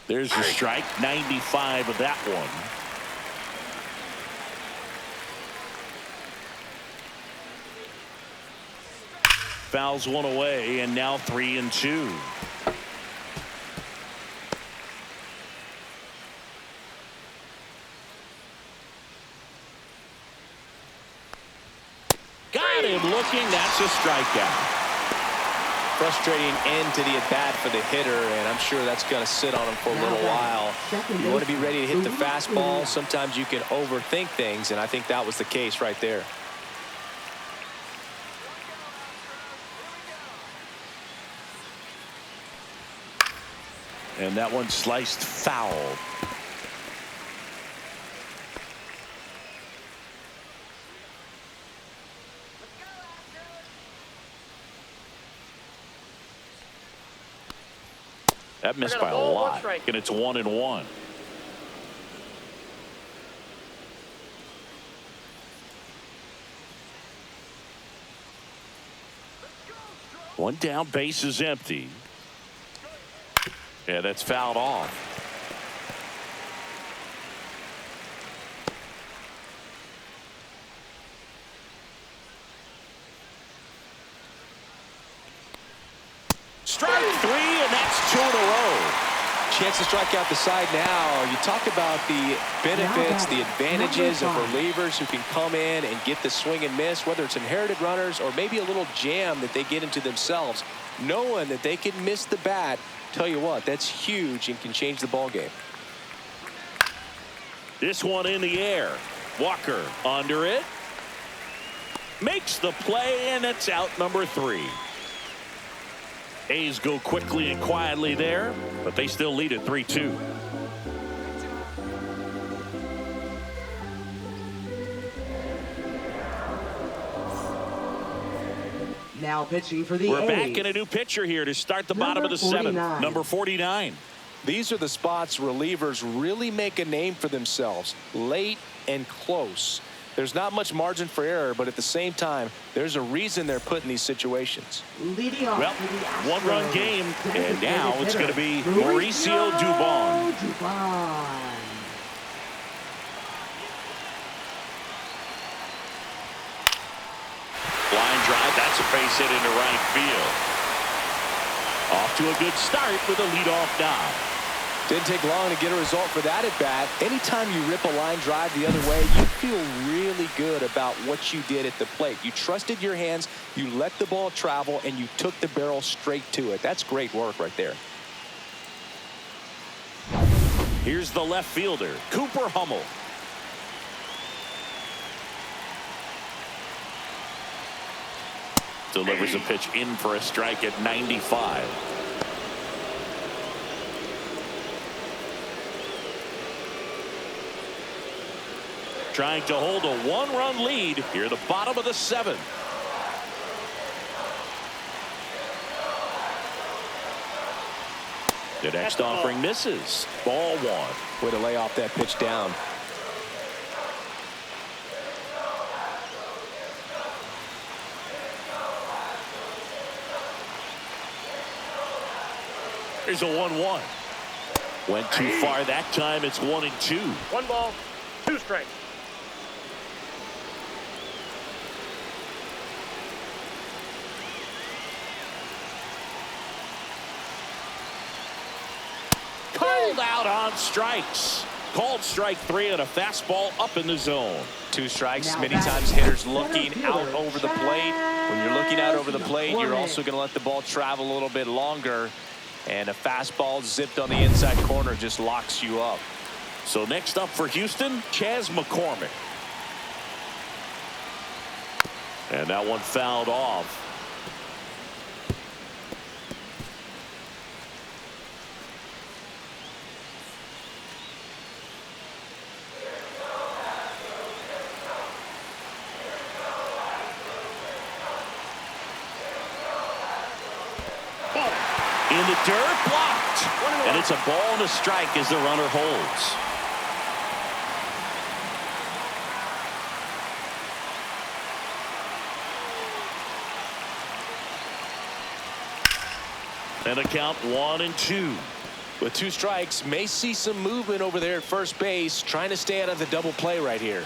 There's a strike, 95 of that one. Fouls one away, and now 3-2. Got him looking. That's a strikeout. Frustrating end to the at-bat for the hitter, and I'm sure that's going to sit on him for a little while. You want to be ready to hit the fastball. Sometimes you can overthink things, and I think that was the case right there. And that one sliced foul. That missed by a ball, one lot, strike. and it's 1-1. One down, base is empty. Yeah, that's fouled off. Strike 3, and that's 2 in a row. Chance to strike out the side now. You talk about the benefits, the advantages of relievers who can come in and get the swing and miss, whether it's inherited runners or maybe a little jam that they get into themselves. Knowing that they can miss the bat, tell you what, that's huge and can change the ball game. This one in the air. Walker under it. Makes the play, and it's out number 3. A's go quickly and quietly there, but they still lead at 3-2. Now pitching for the We're A's. back in a new pitcher here to start the bottom of the 7th. Number 49. These are the spots relievers really make a name for themselves, late and close. There's not much margin for error, but at the same time, there's a reason they're put in these situations. Leading off Well, for the Astros. one-run game, and now Designated it's going to be hitter, Mauricio Dubon. Dubon. Line drive, that's a base hit into right field. Off to a good start with a leadoff knock. Didn't take long to get a result for that at bat. Anytime you rip a line drive the other way, you feel really good about what you did at the plate. You trusted your hands, you let the ball travel, and you took the barrel straight to it. That's great work right there. Here's the left fielder, Cooper Hummel. Delivers a pitch in for a strike at 95. Trying to hold a 1-run lead here at the bottom of the 7th. The next offering misses. Ball 1. Way to lay off that pitch down. Here's a 1-1. Went too far that time. It's 1-2. 1 ball, 2 strikes. Called out on strikes. Called strike 3 and a fastball up in the zone. 2 strikes. Now Many batting times hitters center looking fielder, out over the plate. When you're looking out over the plate, you're McCormick. also going to let the ball travel a little bit longer. And a fastball zipped on the inside corner just locks you up. So next up for Houston, Chas McCormick. And that one fouled off. In the dirt, blocked. And it's a ball and a strike as the runner holds. And a count 1-2. With 2 strikes, may see some movement over there at first base, trying to stay out of the double play right here.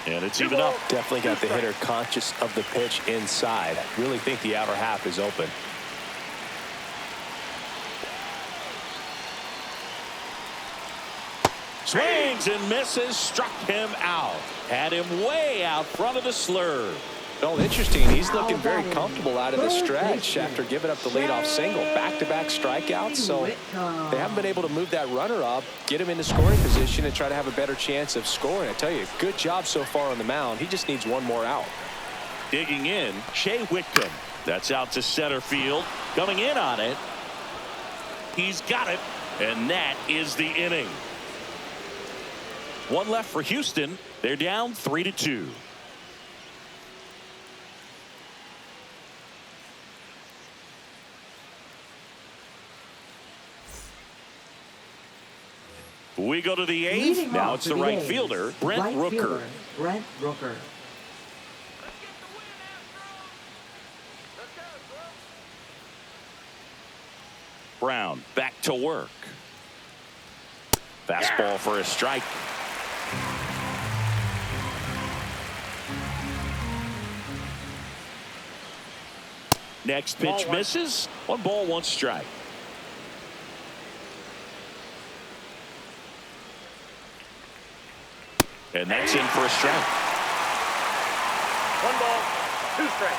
And it's even up. Definitely got the hitter conscious of the pitch inside. Really think the outer half is open. Swings and misses, struck him out. Had him way out front of the slurve. Well, interesting. He's looking very comfortable out of the stretch after giving up the leadoff single. Back-to-back strikeouts, so they haven't been able to move that runner up, get him into scoring position, and try to have a better chance of scoring. I tell you, good job so far on the mound. He just needs one more out. Digging in, Shea Whitcomb. That's out to center field. Coming in on it. He's got it, and that is the inning. 1 left for Houston. They're down 3-2. We go to the 8th. Leading Now off it's for the the right A's, fielder, Brent right Rooker. fielder, Brent Rooker. Brown back to work. Fastball for a strike. Next pitch misses. 1 ball, 1 strike. And that's in for a strike. 1 ball, 2 strikes.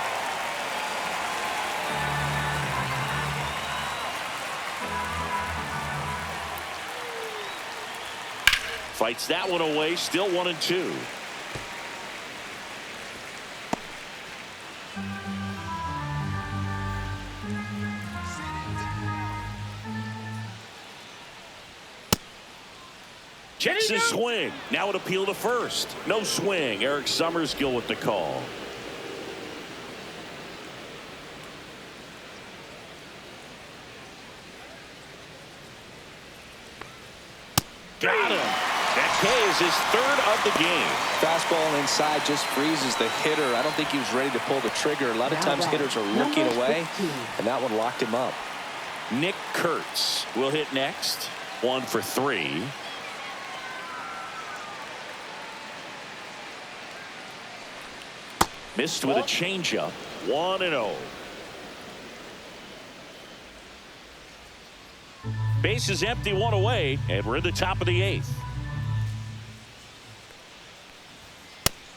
Fights that one away. Still 1-2. Checks his swing. Now an appeal to first. No swing. Eric Summerskill with the call. Got him. That K is his 3rd of the game. Fastball inside just freezes the hitter. I don't think he was ready to pull the trigger. A lot of times hitters are looking away, and that one locked him up. Nick Kurtz will hit next. 1 for 3. Missed with a changeup. 1-0. Base is empty, 1 away, and we're in the top of the 8th.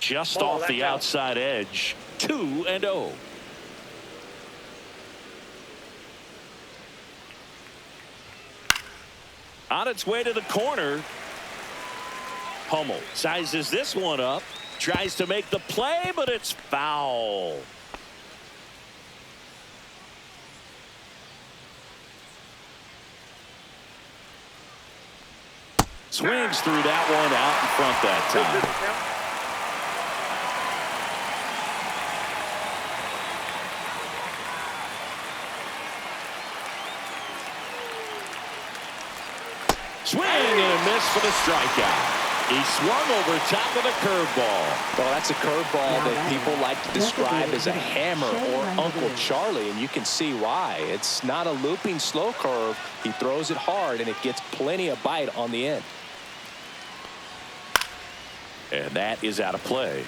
Just off the outside edge. 2-0. On its way to the corner. Hummel sizes this one up. Tries to make the play, but it's foul. Swings through that one out in front that time. Swing and a miss for the strikeout. He swung over top of the curveball. Well, that's a curveball that people like to describe as a hammer or Uncle Charlie, and you can see why. It's not a looping slow curve. He throws it hard, and it gets plenty of bite on the end. And that is out of play.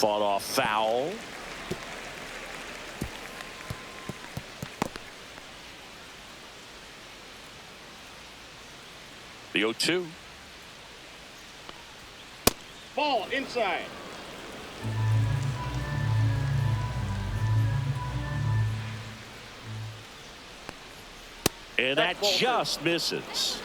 Fought off foul. The 0-2. Ball inside. And that just misses.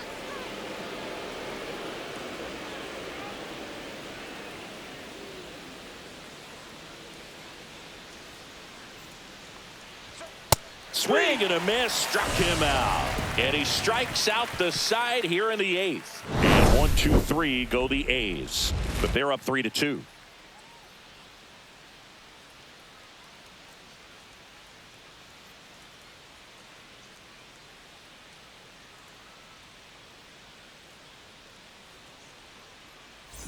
Swing and a miss, struck him out. And he strikes out the side here in the 8th. And 1, 2, 3 go the A's. But they're up 3-2.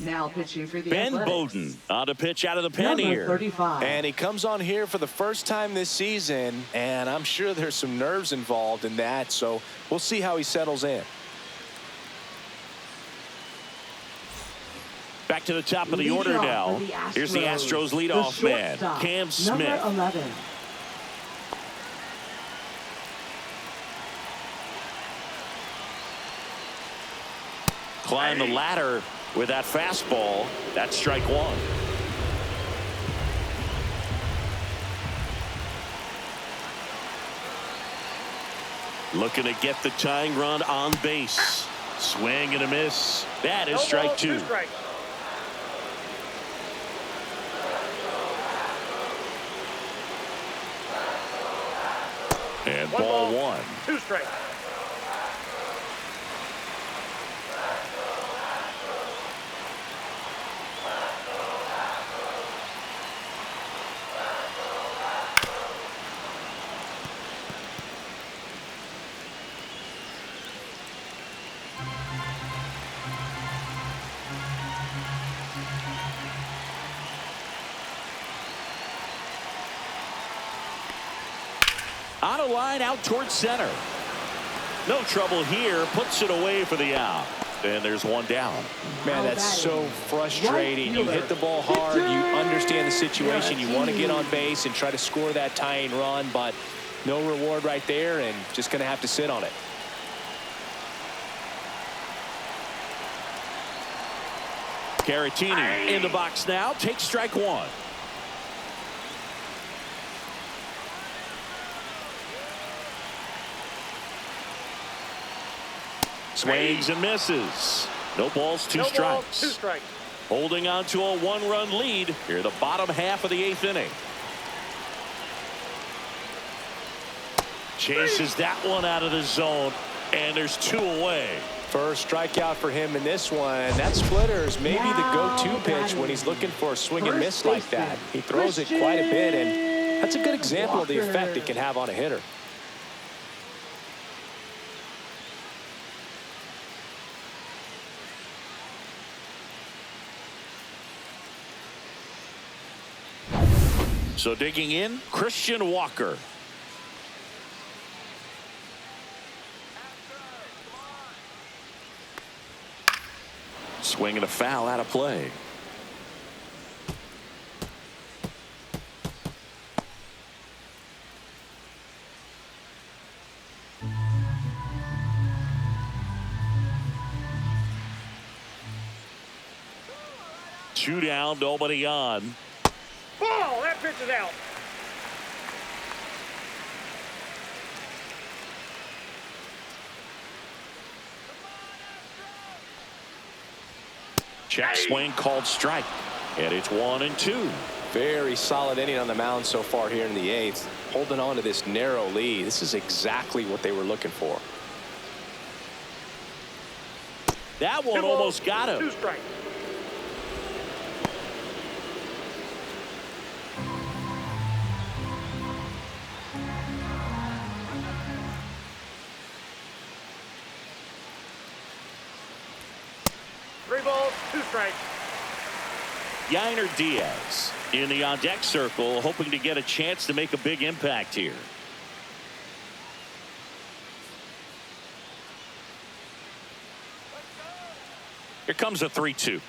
Now pitching for the Ben Athletics. Bowden on to pitch out of the pen Number here. 35. And he comes on here for the first time this season, and I'm sure there's some nerves involved in that, so we'll see how he settles in. Back to the top of the order Leadoff now. for the Here's the Astros leadoff the man, shortstop, Cam Smith. Number 11. Climb the ladder with that fastball. That's strike 1. Looking to get the tying run on base. Swing and a miss. That is strike 2. Strikes. And ball 1. 2 strikes. On a line out towards center. No trouble here. Puts it away for the out. And there's one down. Man, that's so frustrating. You hit the ball hard. You understand the situation. You want to get on base and try to score that tying run, but no reward right there, and just going to have to sit on it. Caratini in the box now. Takes strike 1. Swings and misses. No balls, 2 strikes. 2 strikes. Holding on to a 1-run lead here, the bottom half of the 8th inning. Chases that one out of the zone, and there's 2 away. First strikeout for him in this one. That splitter is maybe the go-to pitch when he's looking for a swing and miss like that. He throws it quite a bit, and that's a good example of the effect it can have on a hitter. So digging in, Christian Walker. Swing and a foul out of play. Two down, nobody on. Ball. That pitch is out. Check swing called strike. And it's 1-2. Very solid inning on the mound so far here in the 8th. Holding on to this narrow lead. This is exactly what they were looking for. That one almost got him. 2 strikes. Three balls, 2 strikes. Yainer Diaz in the on-deck circle, hoping to get a chance to make a big impact here. Here comes a 3-2.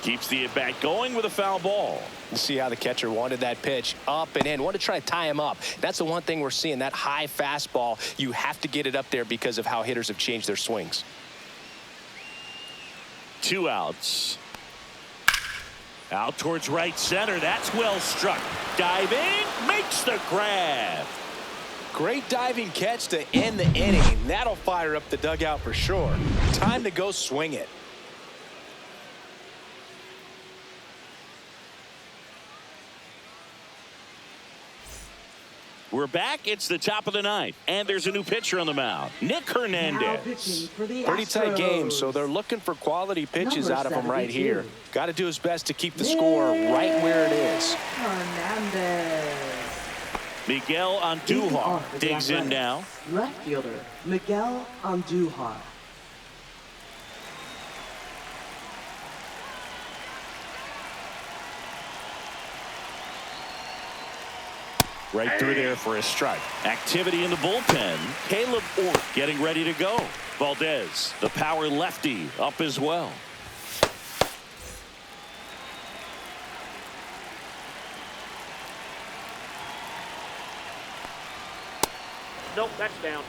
Keeps the at-bat going with a foul ball. You see how the catcher wanted that pitch up and in. Wanted to try to tie him up. That's the one thing we're seeing, that high fastball. You have to get it up there because of how hitters have changed their swings. 2 outs. Out towards right center. That's well struck. Diving, makes the grab. Great diving catch to end the inning. That'll fire up the dugout for sure. Time to go swing it. We're back. It's the top of the ninth, and there's a new pitcher on the mound, Nick Hernandez. Pretty tight game, so they're looking for quality pitches out of him right here. Got to do his best to keep the score right where it is. Hernandez. Miguel Andujar digs in now. Left fielder Miguel Andujar. Right through there for a strike. Activity in the bullpen. Caleb Ort getting ready to go. Valdez, the power lefty, up as well. Nope, that's down.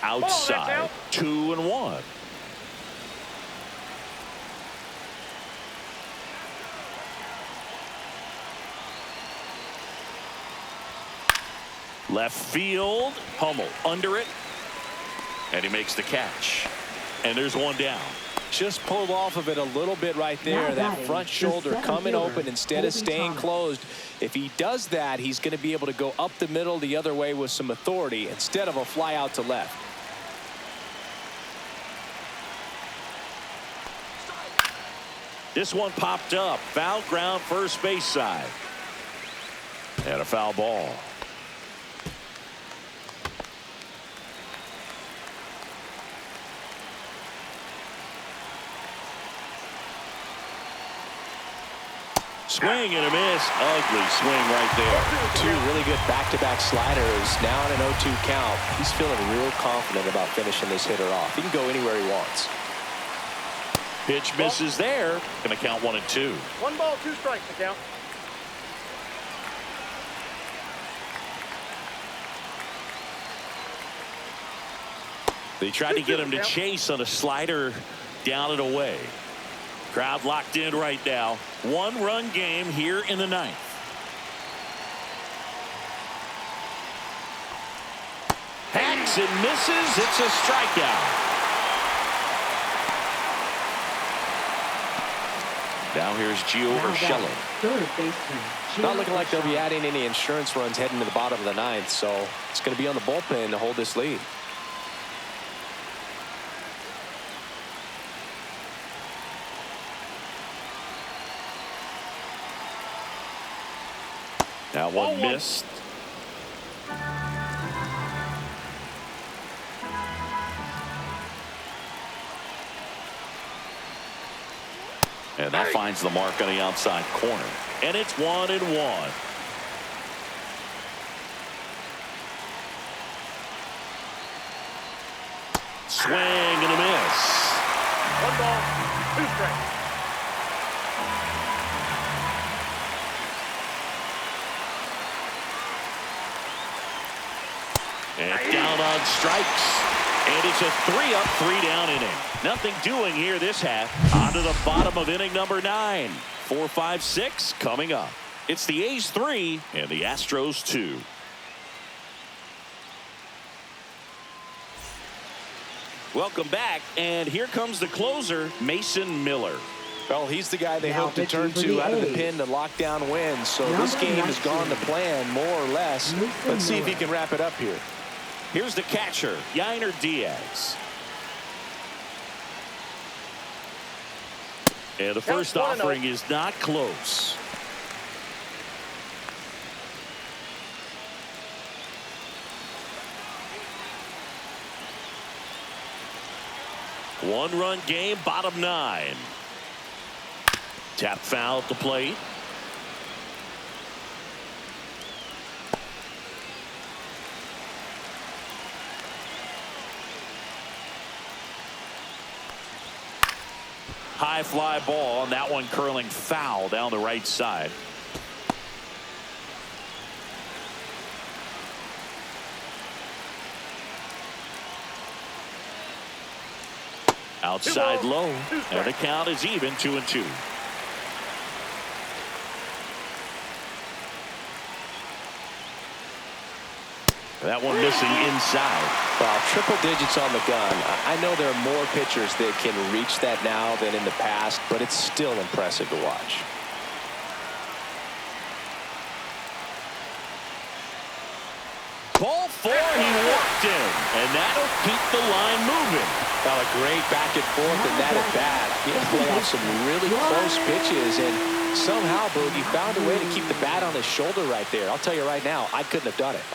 Outside, 2-1. Left field, Hummel under it, and he makes the catch. And there's one down. Just pulled off of it a little bit right there. That front shoulder coming open instead of staying closed. If he does that, he's going to be able to go up the middle the other way with some authority instead of a fly out to left. This one popped up. Foul ground, first base side. And a foul ball. Swing and a miss. Ugly swing right there. Two really good back-to-back sliders. Now on an 0-2 count. He's feeling real confident about finishing this hitter off. He can go anywhere he wants. Pitch misses there. Going to count 1-2. 1 ball, 2 strikes to count. They tried to get him to chase on a slider down and away. Crowd locked in right now. 1-run game here in the ninth. Hacks and misses. It's a strikeout. Now here's Gio Urshela. Third baseman. Not looking like they'll be adding any insurance runs heading to the bottom of the ninth, so it's going to be on the bullpen to hold this lead. Now one missed. And that finds the mark on the outside corner. And it's 1-1. Swing and a miss. 1 ball, 2 strikes. And down on strikes. And it's a 3-up, 3-down inning. Nothing doing here this half. On to the bottom of inning number 9. 4, 5, 6 coming up. It's the A's 3 and the Astros 2. Welcome back, and here comes the closer, Mason Miller. Well, he's the guy they hope to turn to out of the pen to lock down wins. So this game has gone to plan, more or less. Let's see if he can wrap it up here. Here's the catcher, Yainer Diaz. And the first offering is not close. One-run game, bottom 9. Tap foul at the plate. High fly ball, and that one curling foul down the right side. Outside low, and the count is even 2-2. That one missing inside. Well, triple digits on the gun. I know there are more pitchers that can reach that now than in the past, but it's still impressive to watch. Ball 4, he walked in, and that'll keep the line moving. Well, a great back and forth in that at bat. He played off some really close pitches, and somehow, Boog, he found a way to keep the bat on his shoulder right there. I'll tell you right now, I couldn't have done it.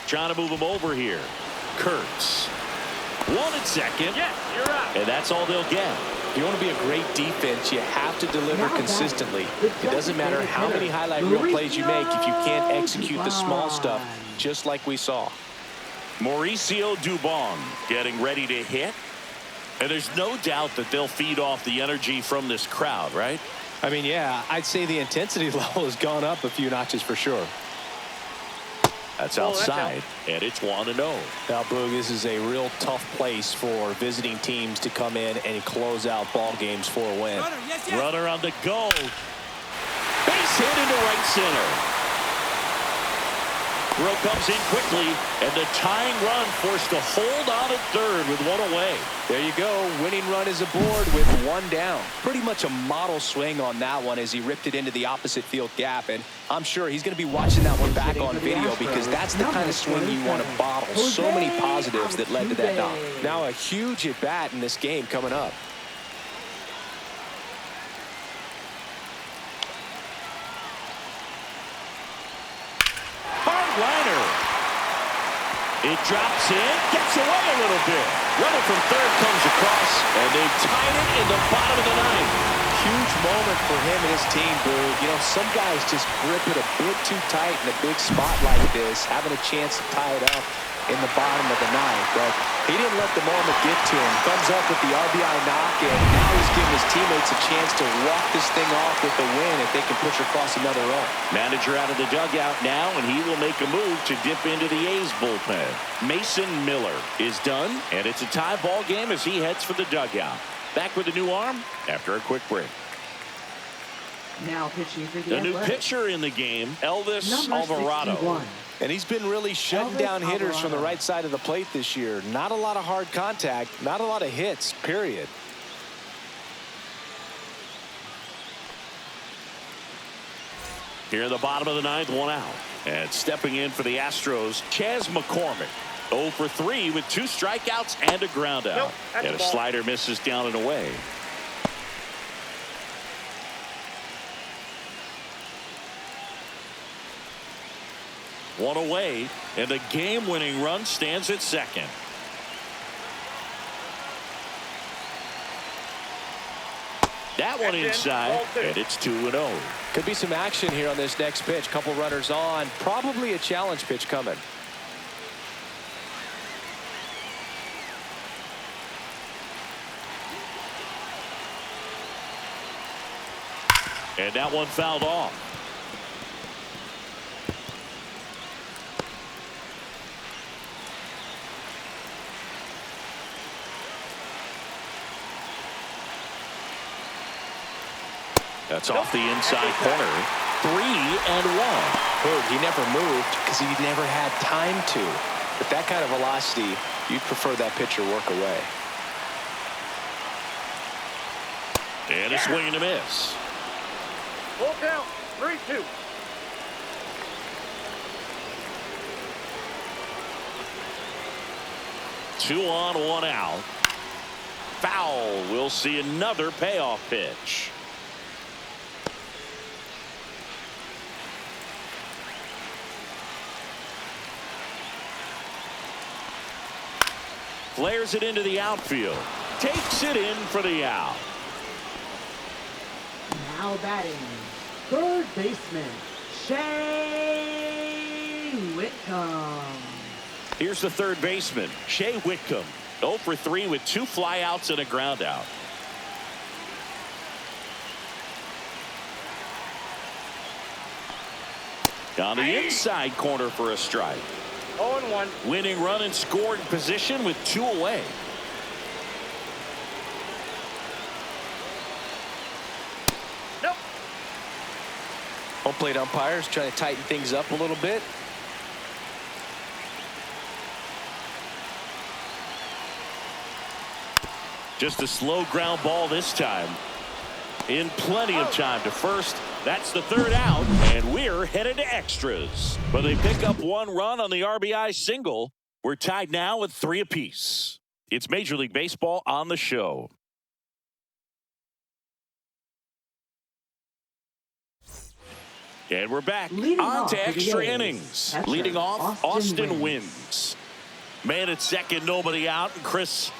Trying to move him over here. Kurtz. 1 at second. Yes, you're out. And that's all they'll get. If you want to be a great defense, you have to deliver consistently. It doesn't matter how many highlight reel plays you make if you can't execute the small stuff, just like we saw. Mauricio Dubon getting ready to hit. And there's no doubt that they'll feed off the energy from this crowd, right? I mean, yeah, I'd say the intensity level has gone up a few notches for sure. That's outside, and it's 1-0. Now, Boog, this is a real tough place for visiting teams to come in and close out ball games for a win. Runner on the go. Base hit into right center. Throw comes in quickly, and the tying run forced to hold on at third with 1 away. There you go. Winning run is aboard with 1 down. Pretty much a model swing on that one as he ripped it into the opposite field gap. And I'm sure he's going to be watching that one back on video because that's the kind of swing you want to bottle. So many positives that led to that knock. Now a huge at bat in this game coming up. Liner. It drops in, gets away a little bit. Runner from third comes across, and they've tied it in the bottom of the 9th. Huge moment for him and his team, Boog. You know, some guys just grip it a bit too tight in a big spot like this, having a chance to tie it up in the bottom of the 9th. But he didn't let the moment get to him. Thumbs up with the RBI knock, and now he's giving his teammates a chance to walk this thing off with a win if they can push across another run. Manager out of the dugout now, and he will make a move to dip into the A's bullpen. Mason Miller is done, and it's a tie ball game as he heads for the dugout. Back with a new arm after a quick break. Now pitching for the new pitcher in the game, Elvis Alvarado. 61. And he's been really shutting down hitters from the right side of the plate this year. Not a lot of hard contact, not a lot of hits, period. Here in the bottom of the 9th, 1 out. And stepping in for the Astros, Chas McCormick. 0 for 3 with 2 strikeouts and a ground out. Nope, and a slider misses down and away. One away, and the game-winning run stands at second. That one inside, and it's 2-0. Could be some action here on this next pitch. Couple runners on. Probably a challenge pitch coming. And that one fouled off. That's off the inside corner. 3-1. Boog, he never moved because he never had time to. With that kind of velocity, you'd prefer that pitcher work away. And a swing and a miss. Full count, 3-2. Two on, 1 out. Foul. We'll see another payoff pitch. Flares it into the outfield. takes it in for the out. Now batting, third baseman, Shea Whitcomb. Here's the third baseman, Shea Whitcomb. 0 for 3 with 2 flyouts and a ground out. On the inside corner for a strike. 0-1. Winning run in scoring position with 2 away. Nope. Home plate umpires trying to tighten things up a little bit. Just a slow ground ball this time. In plenty of time to first. That's the third out, and we're headed to extras. But they pick up 1 run on the RBI single. We're tied now with 3 apiece. It's Major League Baseball on the show. And we're back on to extra innings. Leading off, Austin wins. Man at second, nobody out, and Chris,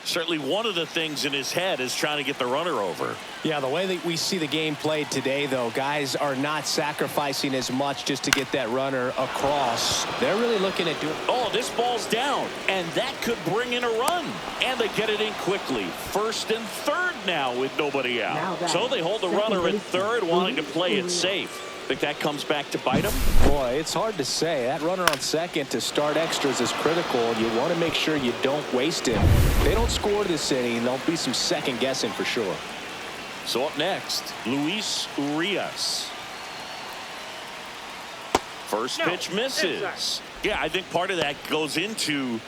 certainly one of the things in his head is trying to get the runner over. Yeah, the way that we see the game played today, though, guys are not sacrificing as much just to get that runner across. They're really looking at doing. Oh, this ball's down, and that could bring in a run. And they get it in quickly. First and third now with nobody out. So they hold the runner at third, wanting to play it safe. Think that comes back to bite him? Boy, it's hard to say. That runner on second to start extras is critical. You want to make sure you don't waste him. If they don't score this inning, there'll be some second guessing for sure. So up next, Luis Urias. First pitch misses. Yeah, I think part of that goes into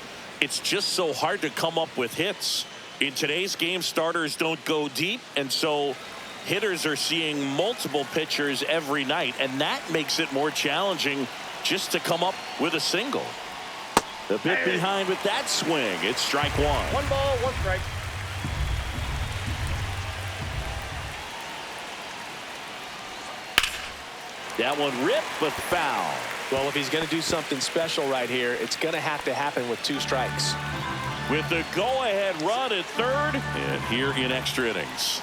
it's just so hard to come up with hits. In today's game, starters don't go deep, and so hitters are seeing multiple pitchers every night, and that makes it more challenging just to come up with a single. The bit behind with that swing. It's strike 1. 1 ball, 1 strike. That one ripped, but foul. Well, if he's going to do something special right here, it's going to have to happen with 2 strikes. With the go-ahead run at third, and here in extra innings.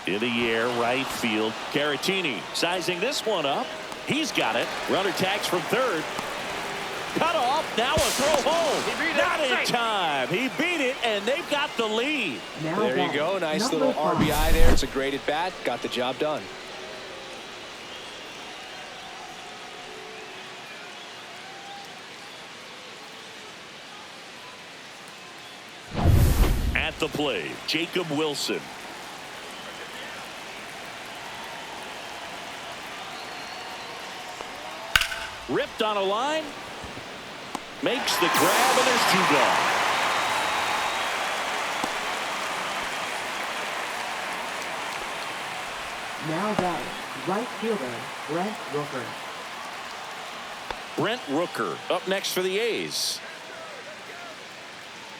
In the air, right field. Caratini sizing this one up. He's got it. Runner tags from third. Cut off. Now a throw home. Not in time. He beat it, and they've got the lead. There you go. Nice little RBI there. It's a great at bat. Got the job done. At the plate, Jacob Wilson. Ripped on a line. Makes the grab, and there's 2 gone. Now batting, right fielder, Brent Rooker. Brent Rooker up next for the A's.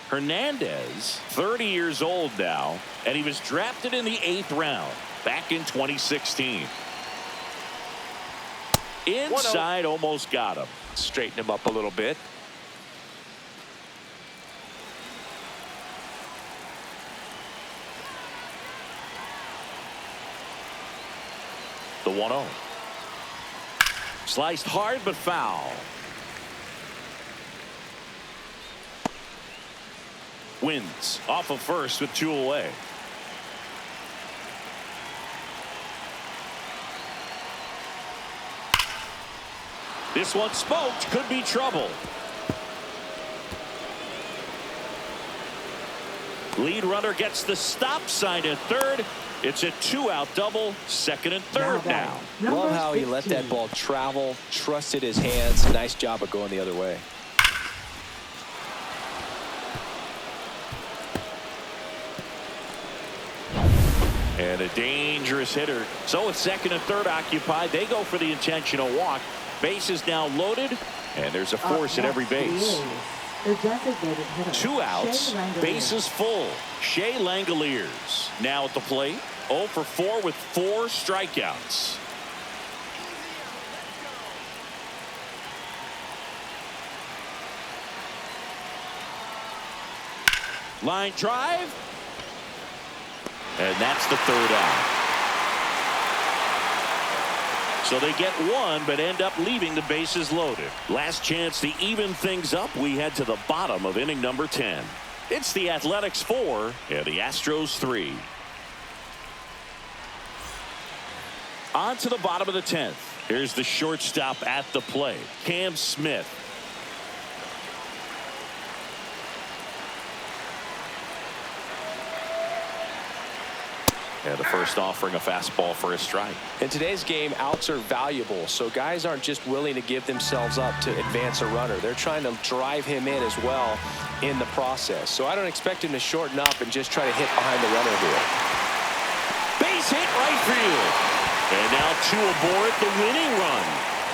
Hernandez, 30 years old now, and he was drafted in the 8th round back in 2016. Inside, almost got him. Straighten him up a little bit. The 1-0. Sliced hard, but foul. Wins off of first with 2 away. This one smoked. Could be trouble. Lead runner gets the stop sign at third. It's a 2-out double. Second and third now. Love how he let that ball travel, trusted his hands. Nice job of going the other way. And a dangerous hitter. So with second and third occupied, they go for the intentional walk. Bases now loaded, and there's a force at every base. The designated hitter, 2 outs, bases full. Shea Langoliers now at the plate. 0 for 4 with 4 strikeouts. Line drive. And that's the third out. So they get one, but end up leaving the bases loaded. Last chance to even things up. We head to the bottom of inning number 10. It's the Athletics 4 and the Astros 3. On to the bottom of the 10th. Here's the shortstop at the plate, Cam Smith. And the first offering a fastball for a strike. In today's game, outs are valuable, so guys aren't just willing to give themselves up to advance a runner. They're trying to drive him in as well in the process. So I don't expect him to shorten up and just try to hit behind the runner here. Base hit right field. And now 2 aboard. The winning run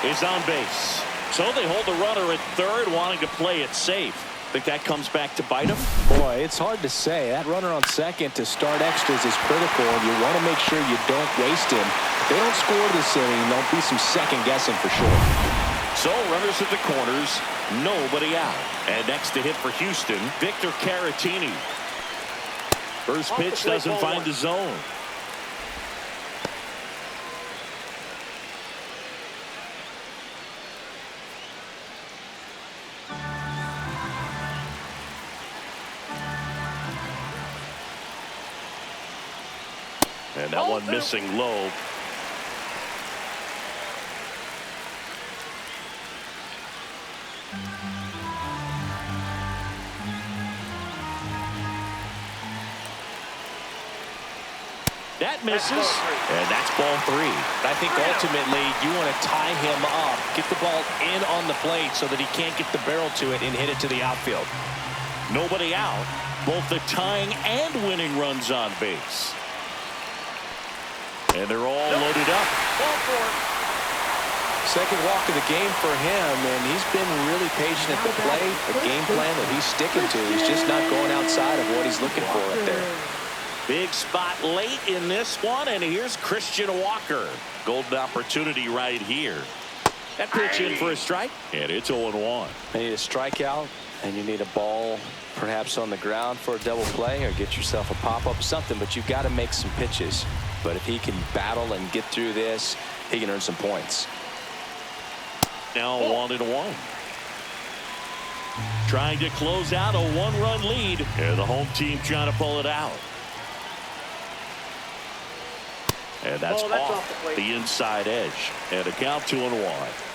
is on base. So they hold the runner at third, wanting to play it safe. Think that comes back to bite him? Boy, it's hard to say. That runner on second to start extras is critical, and you want to make sure you don't waste him. If they don't score this inning, there'll be some second guessing for sure. So runners at the corners, nobody out. And next to hit for Houston, Victor Caratini. First pitch doesn't find the zone. And that one missing low. That misses, and that's ball 3. I think ultimately you want to tie him up, get the ball in on the plate so that he can't get the barrel to it and hit it to the outfield. Nobody out. Both the tying and winning runs on base. And they're all loaded up. Ball 4. Second walk of the game for him, and he's been really patient at the plate. The game plan that he's sticking to. He's just not going outside of what he's looking for up there. Big spot late in this one, and here's Christian Walker. Golden opportunity right here. That pitch in for a strike, and it's 0-1. You need a strikeout, and you need a ball perhaps on the ground for a double play, or get yourself a pop-up, something, but you've got to make some pitches. But if he can battle and get through this, he can earn some points. Now 1-1. Trying to close out a 1-run lead, and the home team trying to pull it out. And that's off the inside edge. And a count 2-1.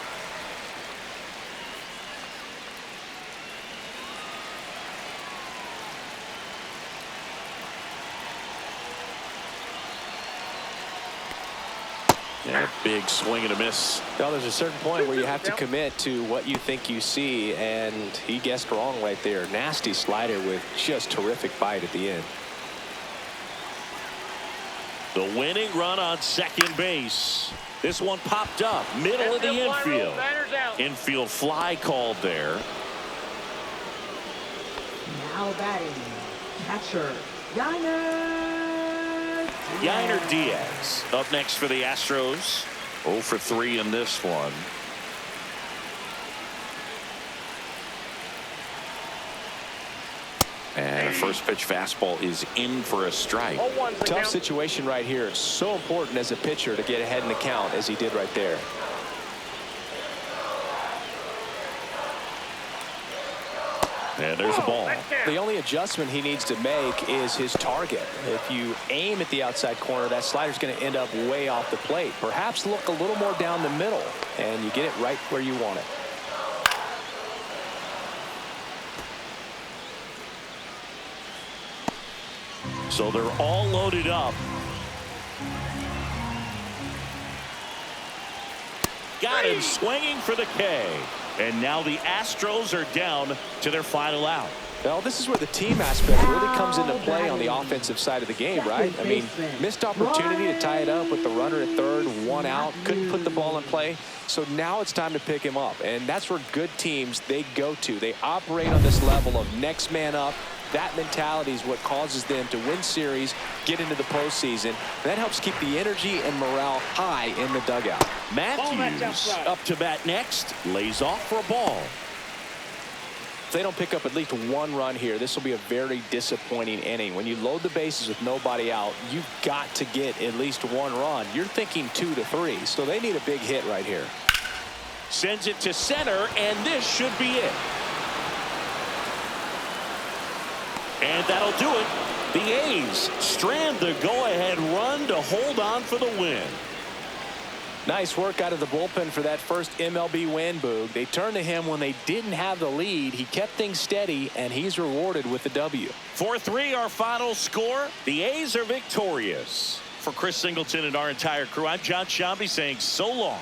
And a big swing and a miss. Well, there's a certain point where you have to commit to what you think you see, and he guessed wrong right there. Nasty slider with just terrific bite at the end. The winning run on second base. This one popped up middle of the infield. Infield fly called there. Now batting, catcher Yainer Diaz up next for the Astros. 0 for 3 in this one. And a first pitch fastball is in for a strike. Tough situation right here. It's so important as a pitcher to get ahead in the count as he did right there. And there's a ball. The only adjustment he needs to make is his target. If you aim at the outside corner, that slider's going to end up way off the plate. Perhaps look a little more down the middle, and you get it right where you want it. So they're all loaded up. Got him swinging for the K. And now the Astros are down to their final out. Well, this is where the team aspect really comes into play on the offensive side of the game, right? I mean, missed opportunity to tie it up with the runner at third, 1 out, couldn't put the ball in play. So now it's time to pick him up. And that's where good teams, they go to. They operate on this level of next man up. That mentality is what causes them to win series, get into the postseason. That helps keep the energy and morale high in the dugout. Matthews up to bat next, lays off for a ball. If they don't pick up at least one run here, this will be a very disappointing inning. When you load the bases with nobody out, you've got to get at least one run. You're thinking 2 to 3, so they need a big hit right here. Sends it to center, and this should be it. And that'll do it. The A's strand the go-ahead run to hold on for the win. Nice work out of the bullpen for that first MLB win, Boog. They turned to him when they didn't have the lead. He kept things steady, and he's rewarded with the W. 4-3 our final score. The A's are victorious. For Chris Singleton and our entire crew, I'm John Shambi saying so long.